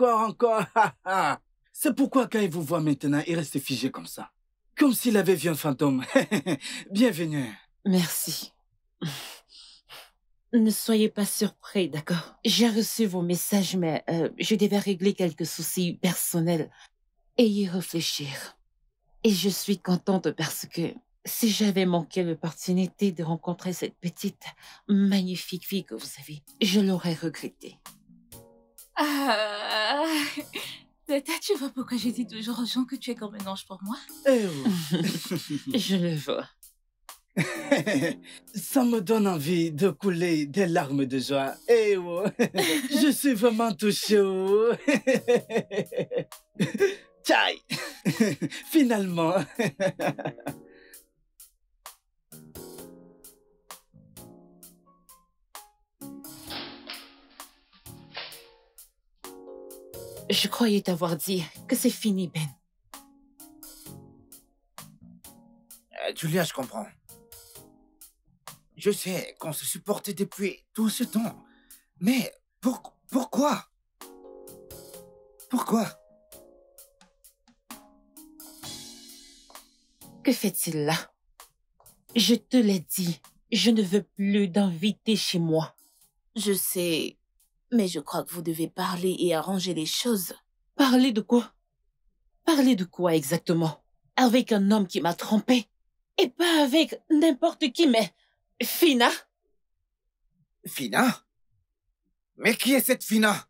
C'est pourquoi quand il vous voit maintenant, il reste figé comme ça. Comme s'il avait vu un fantôme. Bienvenue. Merci. Ne soyez pas surpris, d'accord? J'ai reçu vos messages, mais je devais régler quelques soucis personnels et y réfléchir. Et je suis contente parce que si j'avais manqué l'opportunité de rencontrer cette petite, magnifique fille que vous avez, je l'aurais regretté. Ah, Tata, tu vois pourquoi je dis toujours aux gens que tu es comme un ange pour moi? Eh oui. Je le vois. Ça me donne envie de couler des larmes de joie. Eh oh. Je suis vraiment touché. Oh. Tchaï. Finalement. Je croyais t'avoir dit que c'est fini, Ben. Julia, je comprends. Je sais qu'on se supportait depuis tout ce temps. Mais pourquoi? Pourquoi? Que fait-il là? Je te l'ai dit, je ne veux plus d'invités chez moi. Je sais, mais je crois que vous devez parler et arranger les choses. Parler de quoi? Parler de quoi exactement? Avec un homme qui m'a trompé. Et pas avec n'importe qui, mais... Fina? Fina? Mais qui est cette Fina?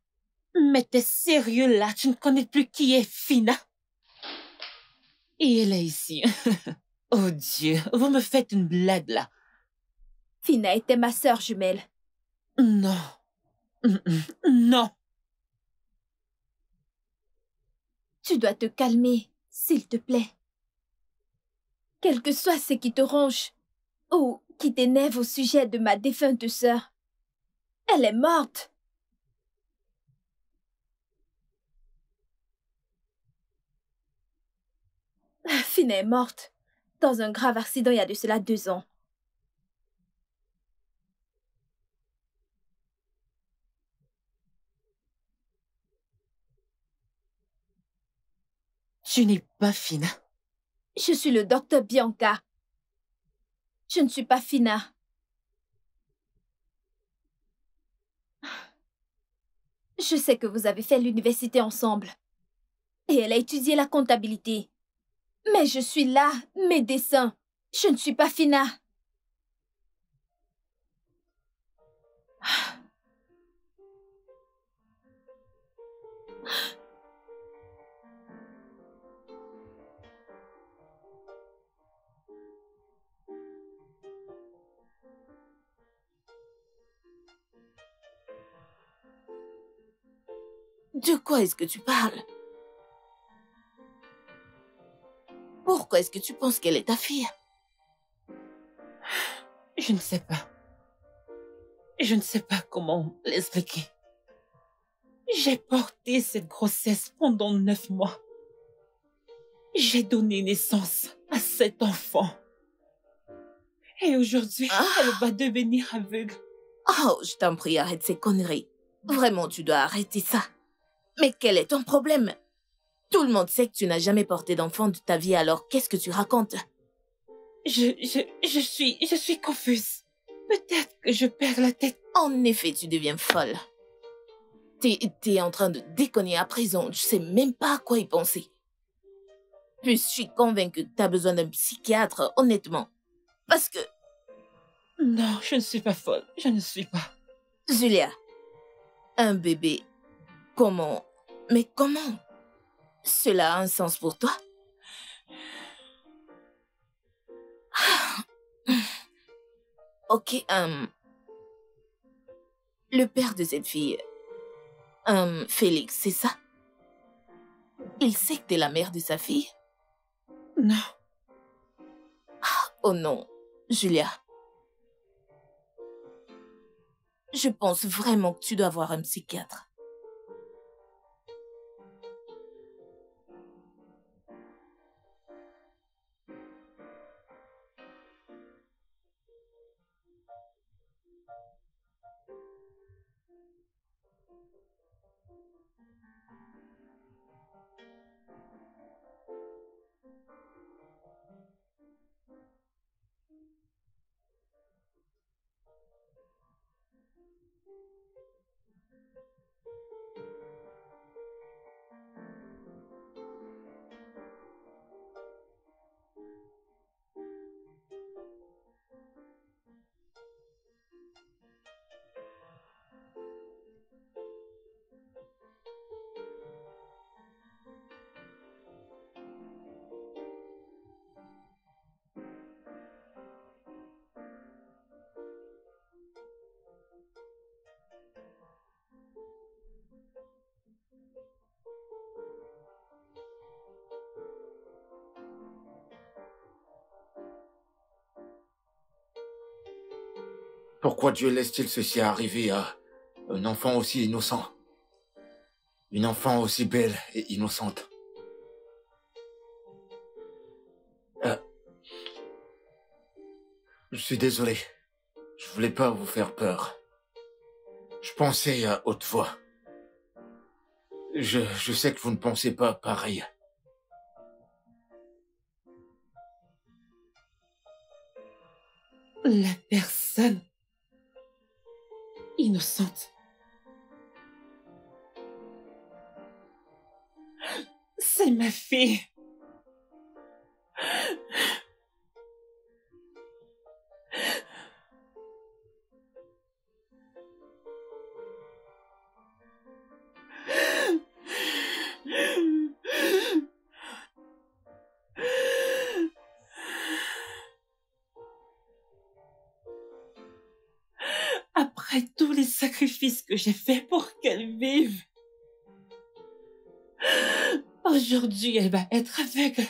Mais t'es sérieux là? Tu ne connais plus qui est Fina? Et elle est ici. Oh Dieu, vous me faites une blague là. Fina était ma sœur jumelle. Non. Non. Tu dois te calmer, s'il te plaît. Quel que soit ce qui te ronge ou qui t'énerve au sujet de ma défunte sœur, elle est morte. Fina est morte dans un grave accident il y a de cela 2 ans. Tu n'es pas Fina. Je suis le docteur Bianca. Je ne suis pas Fina. Je sais que vous avez fait l'université ensemble. Et elle a étudié la comptabilité. Mais je suis là, médecin. Je ne suis pas Fina. De quoi est-ce que tu parles? Pourquoi est-ce que tu penses qu'elle est ta fille? Je ne sais pas. Je ne sais pas comment l'expliquer. J'ai porté cette grossesse pendant 9 mois. J'ai donné naissance à cet enfant. Et aujourd'hui, elle va devenir aveugle. Oh, je t'en prie, arrête ces conneries. Vraiment, tu dois arrêter ça. Mais quel est ton problème? Tout le monde sait que tu n'as jamais porté d'enfant de ta vie, alors qu'est-ce que tu racontes? Je suis confuse. Peut-être que je perds la tête. En effet, tu deviens folle. T'es en train de déconner à présent. Je sais même pas à quoi y penser. Puis je suis convaincue que t'as besoin d'un psychiatre, honnêtement. Parce que... Non, je ne suis pas folle. Je ne suis pas. Julia, un bébé, comment? Mais comment? Cela a un sens pour toi? Ok, le père de cette fille, Félix, c'est ça? Il sait que t'es la mère de sa fille? Non. Oh non, Julia. Je pense vraiment que tu dois voir un psychiatre. Pourquoi Dieu laisse-t-il ceci arriver à un enfant aussi innocent? Une enfant aussi belle et innocente. Je suis désolé. Je voulais pas vous faire peur. Je pensais à haute voix. Je sais que vous ne pensez pas pareil. La personne innocente. C'est ma fille. sacrifices que j'ai faits pour qu'elle vive. Aujourd'hui, elle va être aveugle.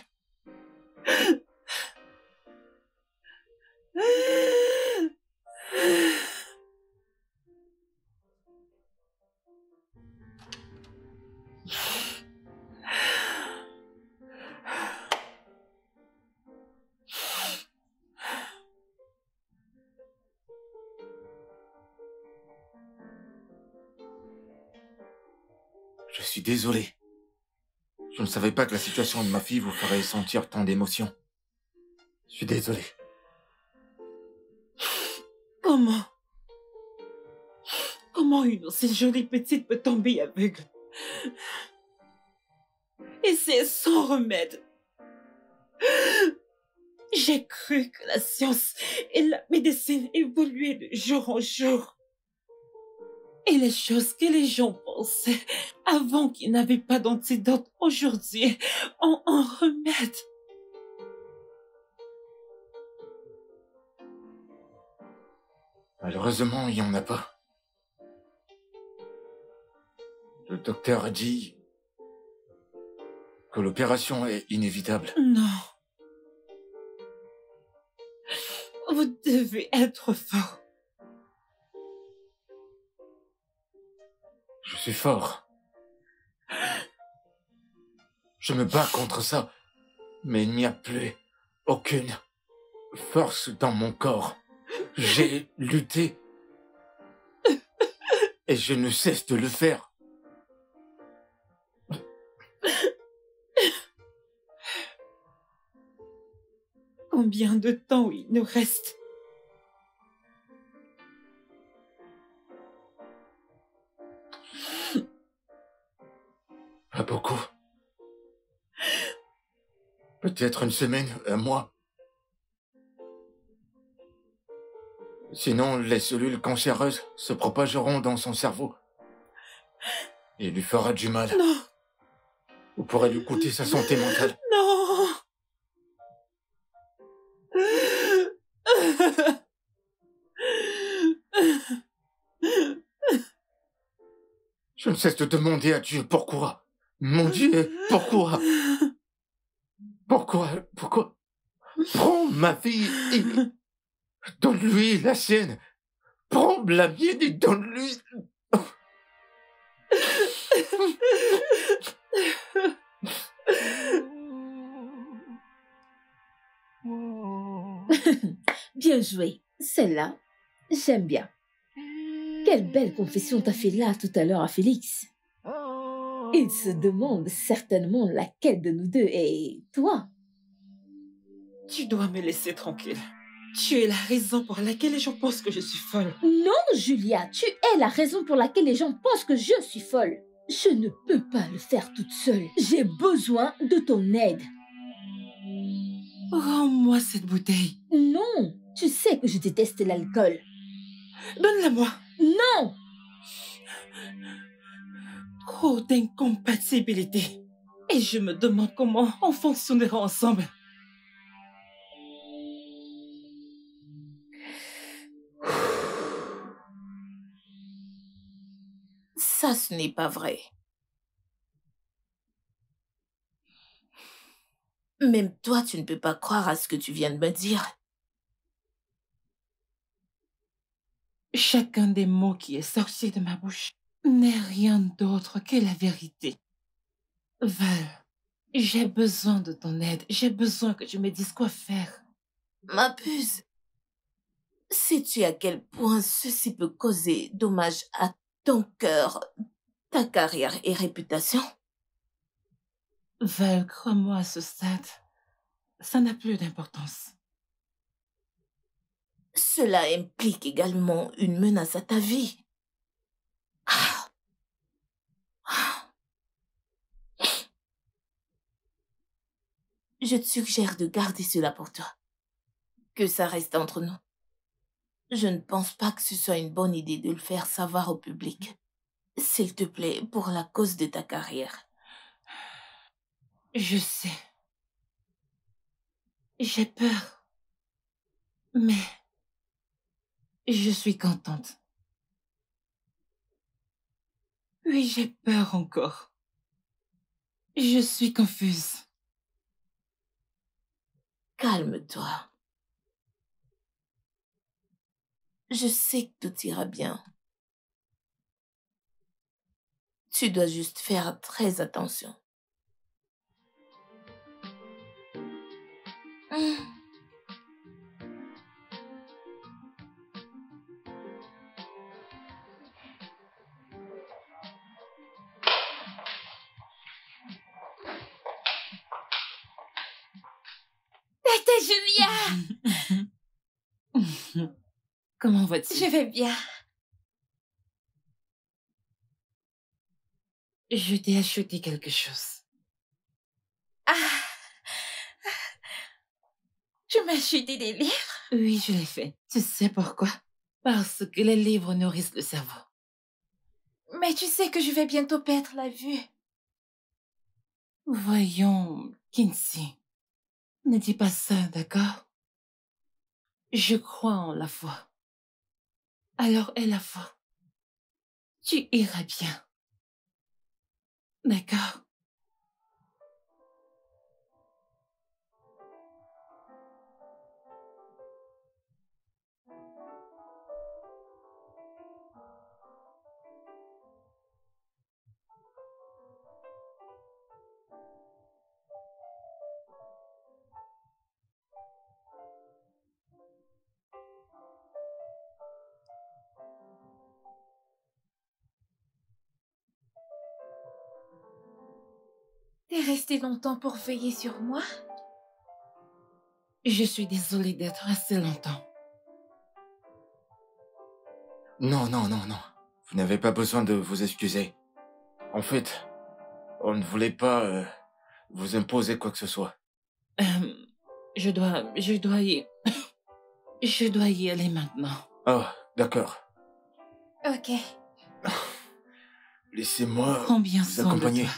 Je suis désolé. Je ne savais pas que la situation de ma fille vous ferait sentir tant d'émotions. Je suis désolé. Comment une aussi jolie petite peut tomber aveugle? Et c'est sans remède. J'ai cru que la science et la médecine évoluaient de jour en jour. Et les choses que les gens pensaient avant qu'ils n'avaient pas d'antidote aujourd'hui ont un remède. Malheureusement, il n'y en a pas. Le docteur a dit que l'opération est inévitable. Non. Vous devez être fort. Je suis fort. Je me bats contre ça, mais il n'y a plus aucune force dans mon corps. J'ai lutté et je ne cesse de le faire. Combien de temps il nous reste? Pas beaucoup. Peut-être une semaine, un mois. Sinon, les cellules cancéreuses se propageront dans son cerveau. Et il lui fera du mal. Non. Ou pourrait lui coûter sa santé mentale. Non. Je ne cesse de demander à Dieu pourquoi. Mon Dieu, pourquoi? Pourquoi? Prends ma fille et donne-lui la sienne. Prends la mienne et donne-lui... Bien joué. Celle-là, j'aime bien. Quelle belle confession t'as fait là tout à l'heure à Félix. Il se demande certainement laquelle de nous deux est toi. Tu dois me laisser tranquille. Tu es la raison pour laquelle les gens pensent que je suis folle. Non, Julia, tu es la raison pour laquelle les gens pensent que je suis folle. Je ne peux pas le faire toute seule. J'ai besoin de ton aide. Rends-moi cette bouteille. Non, tu sais que je déteste l'alcool. Donne-la-moi. Non! Trop d'incompatibilité. Et je me demande comment on fonctionnera ensemble. Ça, ce n'est pas vrai. Même toi, tu ne peux pas croire à ce que tu viens de me dire. Chacun des mots qui est sorti de ma bouche n'est rien d'autre que la vérité. Val, j'ai besoin de ton aide. J'ai besoin que tu me dises quoi faire. Ma puce, sais-tu à quel point ceci peut causer dommage à ton cœur, ta carrière et réputation? Val, crois-moi à ce stade, ça n'a plus d'importance. Cela implique également une menace à ta vie. Je te suggère de garder cela pour toi. Que ça reste entre nous. Je ne pense pas que ce soit une bonne idée de le faire savoir au public. S'il te plaît, pour la cause de ta carrière. Je sais. J'ai peur. Mais je suis contente. Oui, j'ai peur encore. Je suis confuse. Calme-toi. Je sais que tout ira bien. Tu dois juste faire très attention. Tata Julia! Comment vas-tu? Je vais bien. Je t'ai acheté quelque chose. Ah! Tu m'as acheté des livres? Oui, je l'ai fait. Tu sais pourquoi? Parce que les livres nourrissent le cerveau. Mais tu sais que je vais bientôt perdre la vue. Voyons, Kinsey. Ne dis pas ça, d'accord? Je crois en la foi. Alors aie la foi. Tu iras bien. D'accord? T'es resté longtemps pour veiller sur moi? Je suis désolée d'être resté longtemps. Non, non, non, non. Vous n'avez pas besoin de vous excuser. En fait, on ne voulait pas vous imposer quoi que ce soit. Je dois je dois y aller maintenant. Oh, d'accord. Ok. Laissez-moi Prends bien vous soin de accompagner. toi.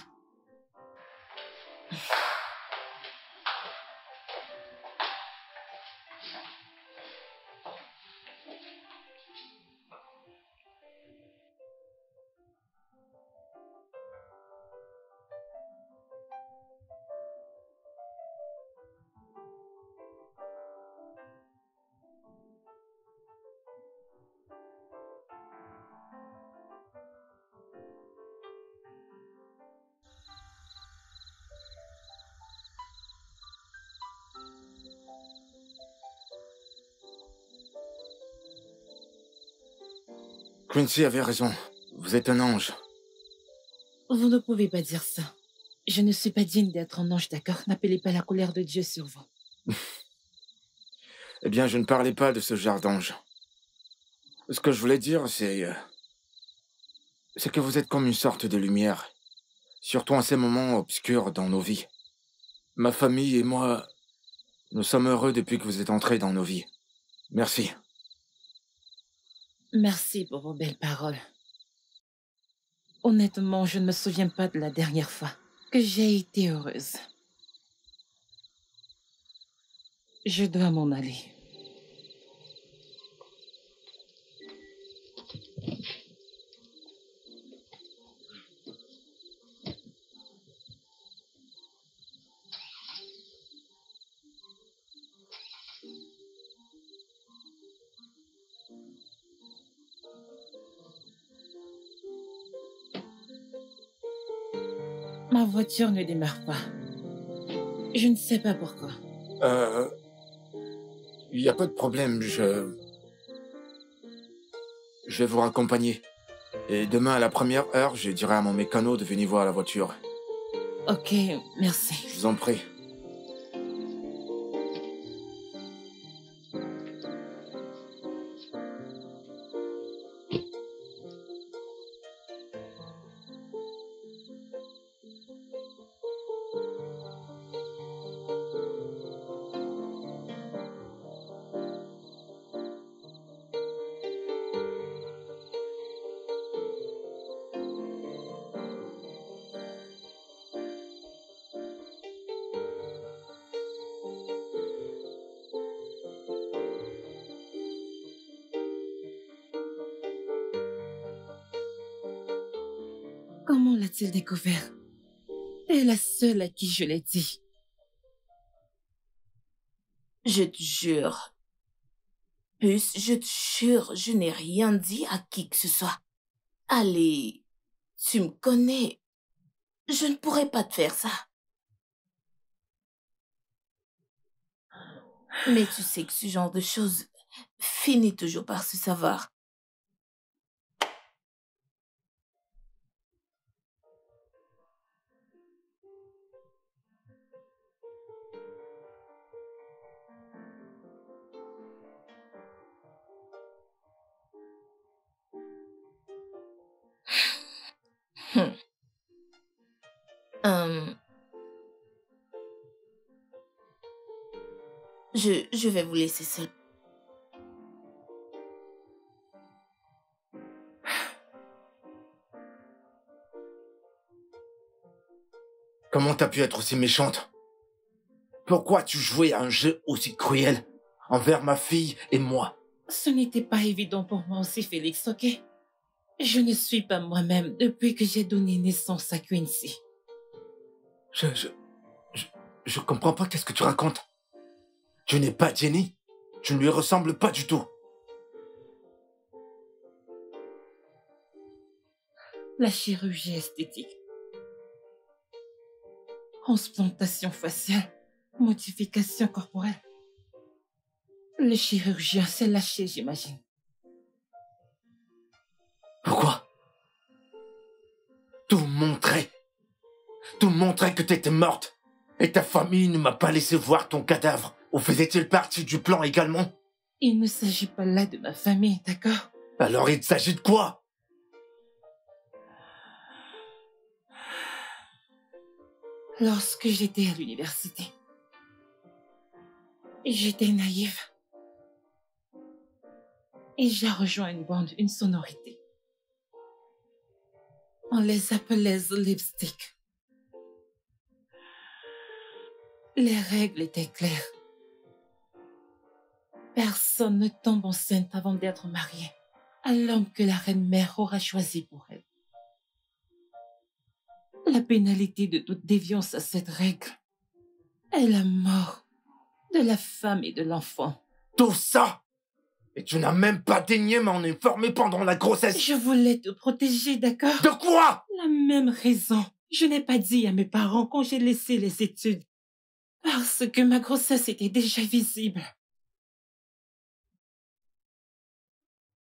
Quincy avait raison. Vous êtes un ange. Vous ne pouvez pas dire ça. Je ne suis pas digne d'être un ange, d'accord? N'appelez pas la colère de Dieu sur vous. Eh bien, je ne parlais pas de ce genre d'ange. Ce que je voulais dire, c'est que vous êtes comme une sorte de lumière. Surtout en ces moments obscurs dans nos vies. Ma famille et moi, nous sommes heureux depuis que vous êtes entrés dans nos vies. Merci. Merci pour vos belles paroles. Honnêtement, je ne me souviens pas de la dernière fois que j'ai été heureuse. Je dois m'en aller. Ma voiture ne démarre pas. Je ne sais pas pourquoi. Il n'y a pas de problème, je vais vous raccompagner. Et demain à la première heure, je dirai à mon mécano de venir voir la voiture. Ok, merci. Je vous en prie. Comment l'a-t-il découvert? T'es la seule à qui je l'ai dit. Je te jure. Puce, je te jure, je n'ai rien dit à qui que ce soit. Allez, tu me connais. Je ne pourrais pas te faire ça. Mais tu sais que ce genre de choses finit toujours par se savoir. Je vais vous laisser seul. Comment t'as pu être aussi méchante? Pourquoi tu jouais à un jeu aussi cruel envers ma fille et moi? Ce n'était pas évident pour moi aussi, Félix, ok? Je ne suis pas moi-même depuis que j'ai donné naissance à Quincy. Je comprends pas qu'est-ce que tu racontes. Tu n'es pas Jenny. Tu ne lui ressembles pas du tout. La chirurgie esthétique. Transplantation faciale. Modification corporelle. Le chirurgien s'est lâché, j'imagine. Pourquoi? Tout montrait que t'étais morte. Et ta famille ne m'a pas laissé voir ton cadavre. Ou faisait-il partie du plan également? Il ne s'agit pas là de ma famille, d'accord? Alors il s'agit de quoi? Lorsque j'étais à l'université, j'étais naïve. Et j'ai rejoint une bande, une sonorité. On les appelait The Lipstick. Les règles étaient claires. Personne ne tombe enceinte avant d'être marié à l'homme que la reine-mère aura choisi pour elle. La pénalité de toute déviance à cette règle est la mort de la femme et de l'enfant. Tout ça? Et tu n'as même pas daigné m'en informer pendant la grossesse? Je voulais te protéger, d'accord? De quoi? La même raison. Je n'ai pas dit à mes parents quand j'ai laissé les études. Parce que ma grossesse était déjà visible.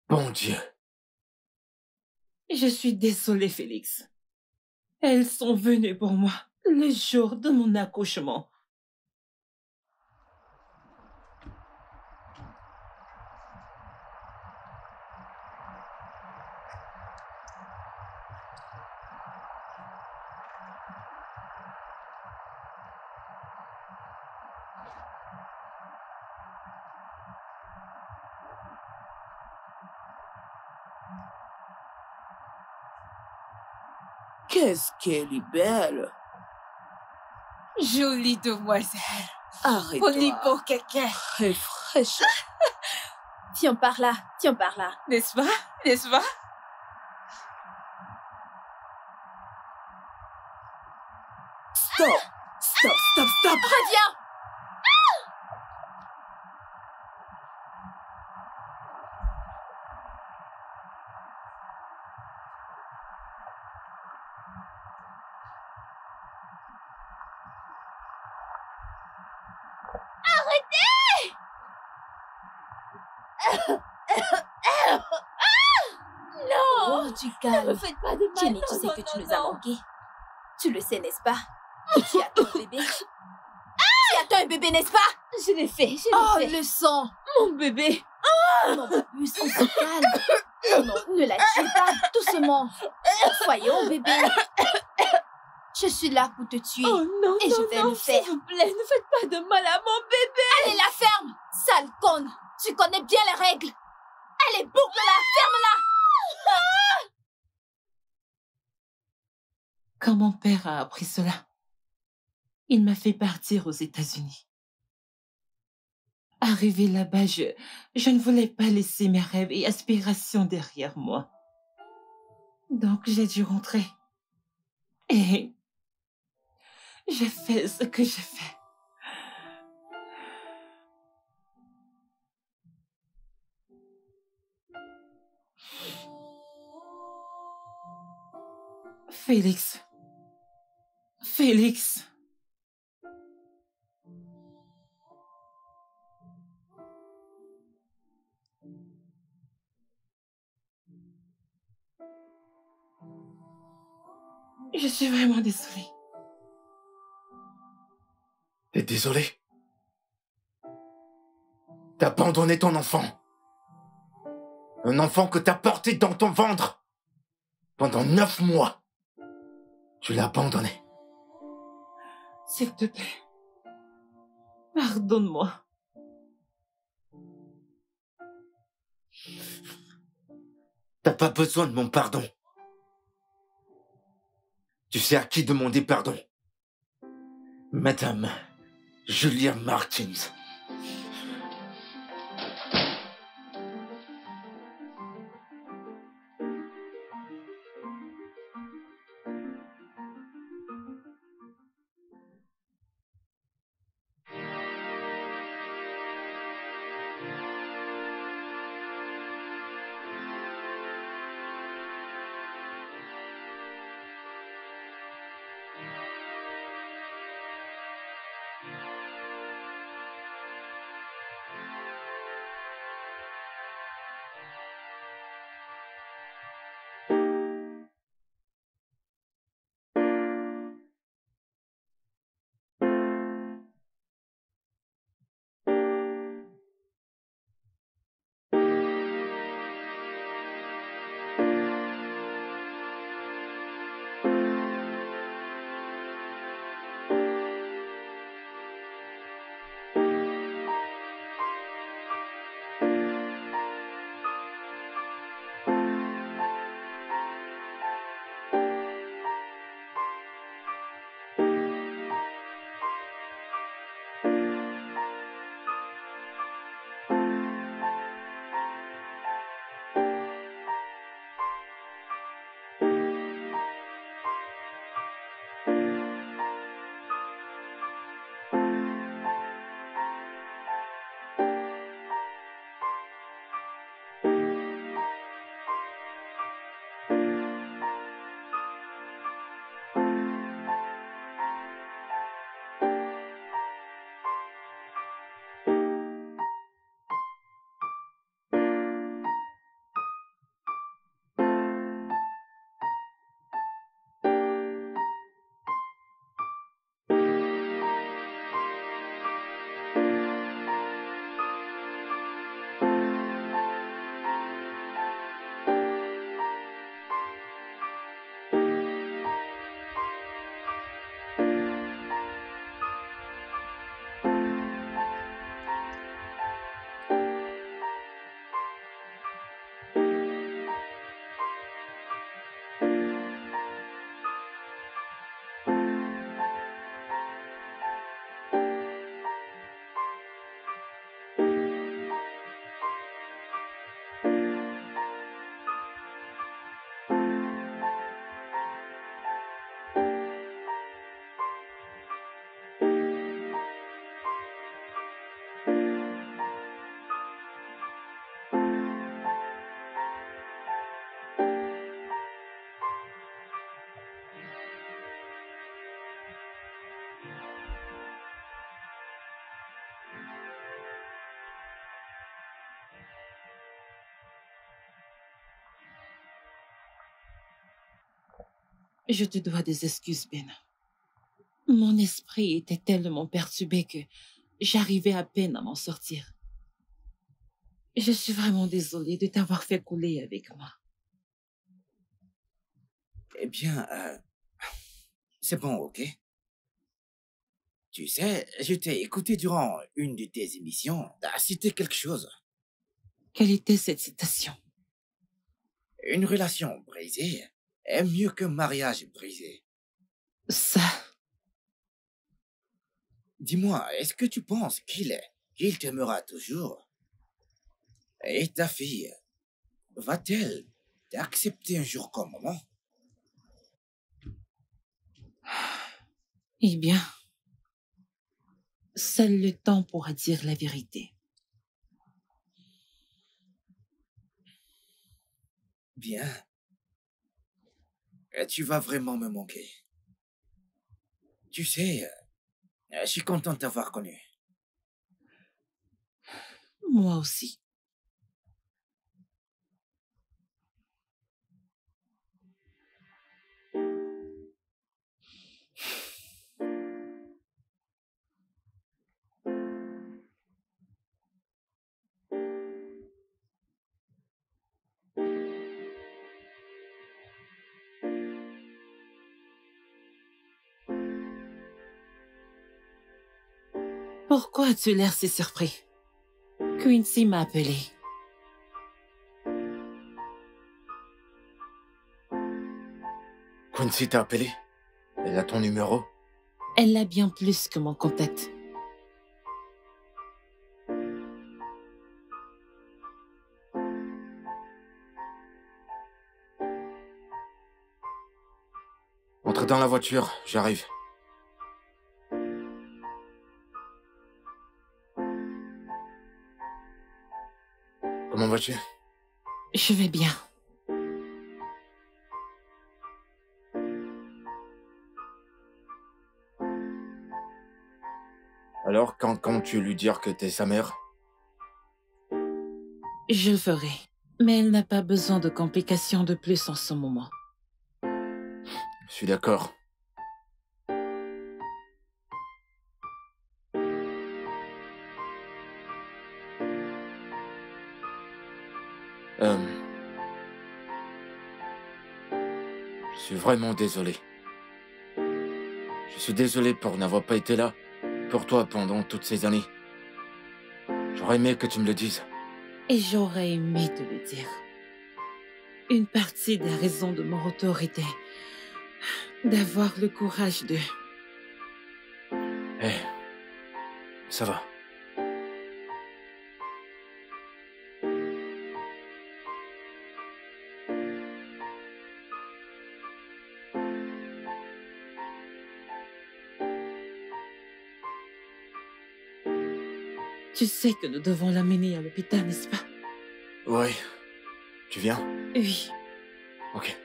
Bon Dieu. Je suis désolée, Félix. Elles sont venues pour moi le jour de mon accouchement. Qu'est-ce qu'elle est belle! Jolie demoiselle. Arrête-toi. Poli pour quelqu'un. Très fraîche. Tiens par là, tiens par là. N'est-ce pas? N'est-ce pas? Stop! Stop, stop, stop! Reviens! Oh, du calme. Ne faites pas de mal. Jenny, tu sais Non, que tu non, nous as non. manqué. Tu le sais, n'est-ce pas? Et tu attends un bébé. Tu attends un bébé, n'est-ce pas? Je l'ai fait, je Oh, l'ai fait. le sang! Mon bébé. Non, Babus, on se calme. Non, ne la tuez pas, doucement. Voyons, bébé. Je suis là pour te tuer. Oh non, Et non, je vais non, le faire. s'il vous plaît, ne faites pas de mal à mon bébé. Allez, la ferme! Sale conne! Tu connais bien les règles! Allez, boucle-la! Ferme-la! Quand mon père a appris cela, il m'a fait partir aux États-Unis. Arrivé là-bas, je ne voulais pas laisser mes rêves et aspirations derrière moi. Donc j'ai dû rentrer Et j'ai fait ce que j'ai fait. Félix. Félix. Je suis vraiment désolée. T'es désolé? T'as abandonné ton enfant. Un enfant que t'as porté dans ton ventre pendant 9 mois. Tu l'as abandonné. S'il te plaît. Pardonne-moi. T'as pas besoin de mon pardon. Tu sais à qui demander pardon. Madame Julia Martins. Je te dois des excuses, Ben. Mon esprit était tellement perturbé que j'arrivais à peine à m'en sortir. Je suis vraiment désolée de t'avoir fait couler avec moi. Eh bien, c'est bon, ok? Tu sais, je t'ai écouté durant une de tes émissions. T'as cité quelque chose. Quelle était cette citation? Une relation brisée est mieux qu'un mariage brisé. Ça? Dis-moi, est-ce que tu penses qu'il t'aimera toujours? Et ta fille, va-t-elle t'accepter un jour comme maman? Eh bien, seul le temps pourra dire la vérité. Bien. Et tu vas vraiment me manquer. Tu sais, je suis content de t'avoir connu. Moi aussi. Pourquoi as-tu l'air si surpris? Quincy m'a appelé. Quincy t'a appelé? Elle a ton numéro? Elle a bien plus que mon contact. Entre dans la voiture, j'arrive. Comment vas-tu? Je vais bien. Alors, quand comptes-tu lui dire que t'es sa mère? Je le ferai. Mais elle n'a pas besoin de complications de plus en ce moment. Je suis d'accord. Je suis vraiment désolé. Je suis désolé pour n'avoir pas été là pour toi pendant toutes ces années. J'aurais aimé que tu me le dises. Et j'aurais aimé te le dire. Une partie des raisons de mon retour était d'avoir le courage de... Eh, ça va. Tu sais que nous devons l'amener à l'hôpital, n'est-ce pas? Ouais. Tu viens? Oui. Ok.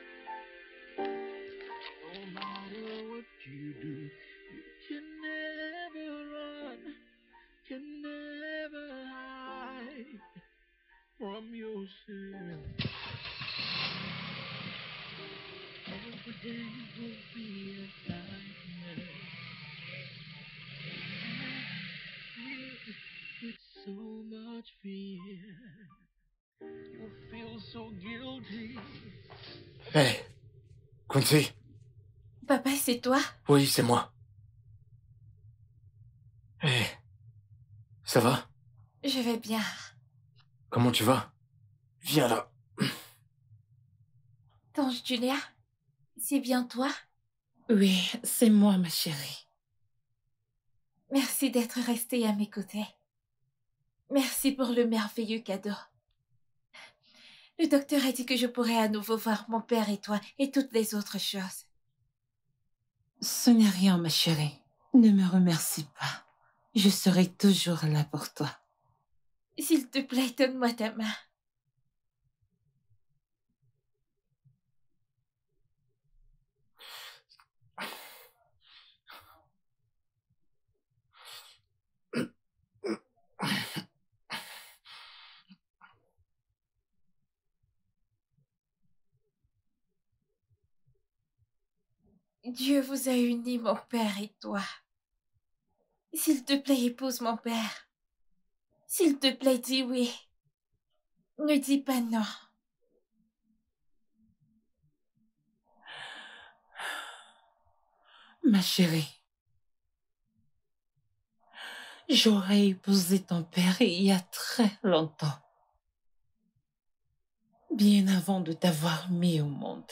Hé, Quincy? Papa, c'est toi? Oui, c'est moi. Hé, ça va? Je vais bien. Comment tu vas? Viens là. Tante Julia, c'est bien toi? Oui, c'est moi, ma chérie. Merci d'être restée à mes côtés. Merci pour le merveilleux cadeau. Le docteur a dit que je pourrais à nouveau voir mon père et toi et toutes les autres choses. Ce n'est rien, ma chérie. Ne me remercie pas. Je serai toujours là pour toi. S'il te plaît, donne-moi ta main. Dieu vous a unis, mon père et toi. S'il te plaît, épouse mon père. S'il te plaît, dis oui. Ne dis pas non. Ma chérie, j'aurais épousé ton père il y a très longtemps. Bien avant de t'avoir mis au monde.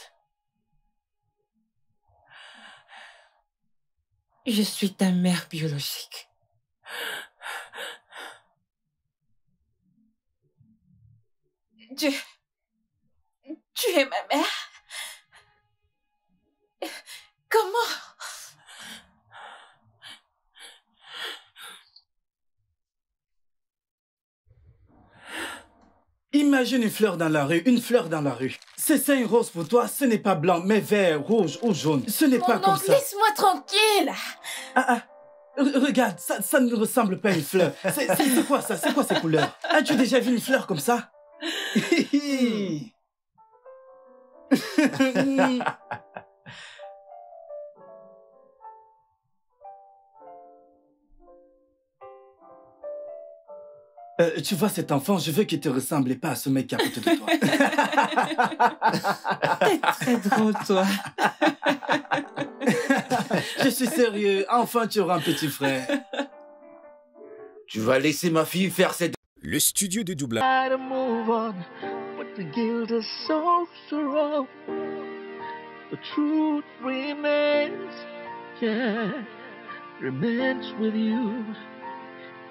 Je suis ta mère biologique. Tu es ma mère? Comment? Imagine une fleur dans la rue, une fleur dans la rue. C'est ça une rose pour toi, ce n'est pas blanc, mais vert, rouge ou jaune. Ce n'est pas comme ça. Laisse-moi tranquille. Regarde, ça ne ressemble pas à une fleur. C'est quoi ça? C'est quoi ces couleurs? As-tu déjà vu une fleur comme ça? Tu vois cet enfant, je veux qu'il te ressemble pas à ce mec qui est à côté de toi. T'es très drôle, toi. Je suis sérieux, enfin tu auras un petit frère. Tu vas laisser ma fille faire cette... Le studio de doublage. The truth remains, yeah, remains with you.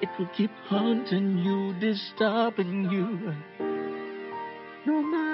It will keep haunting you, disturbing you. No matter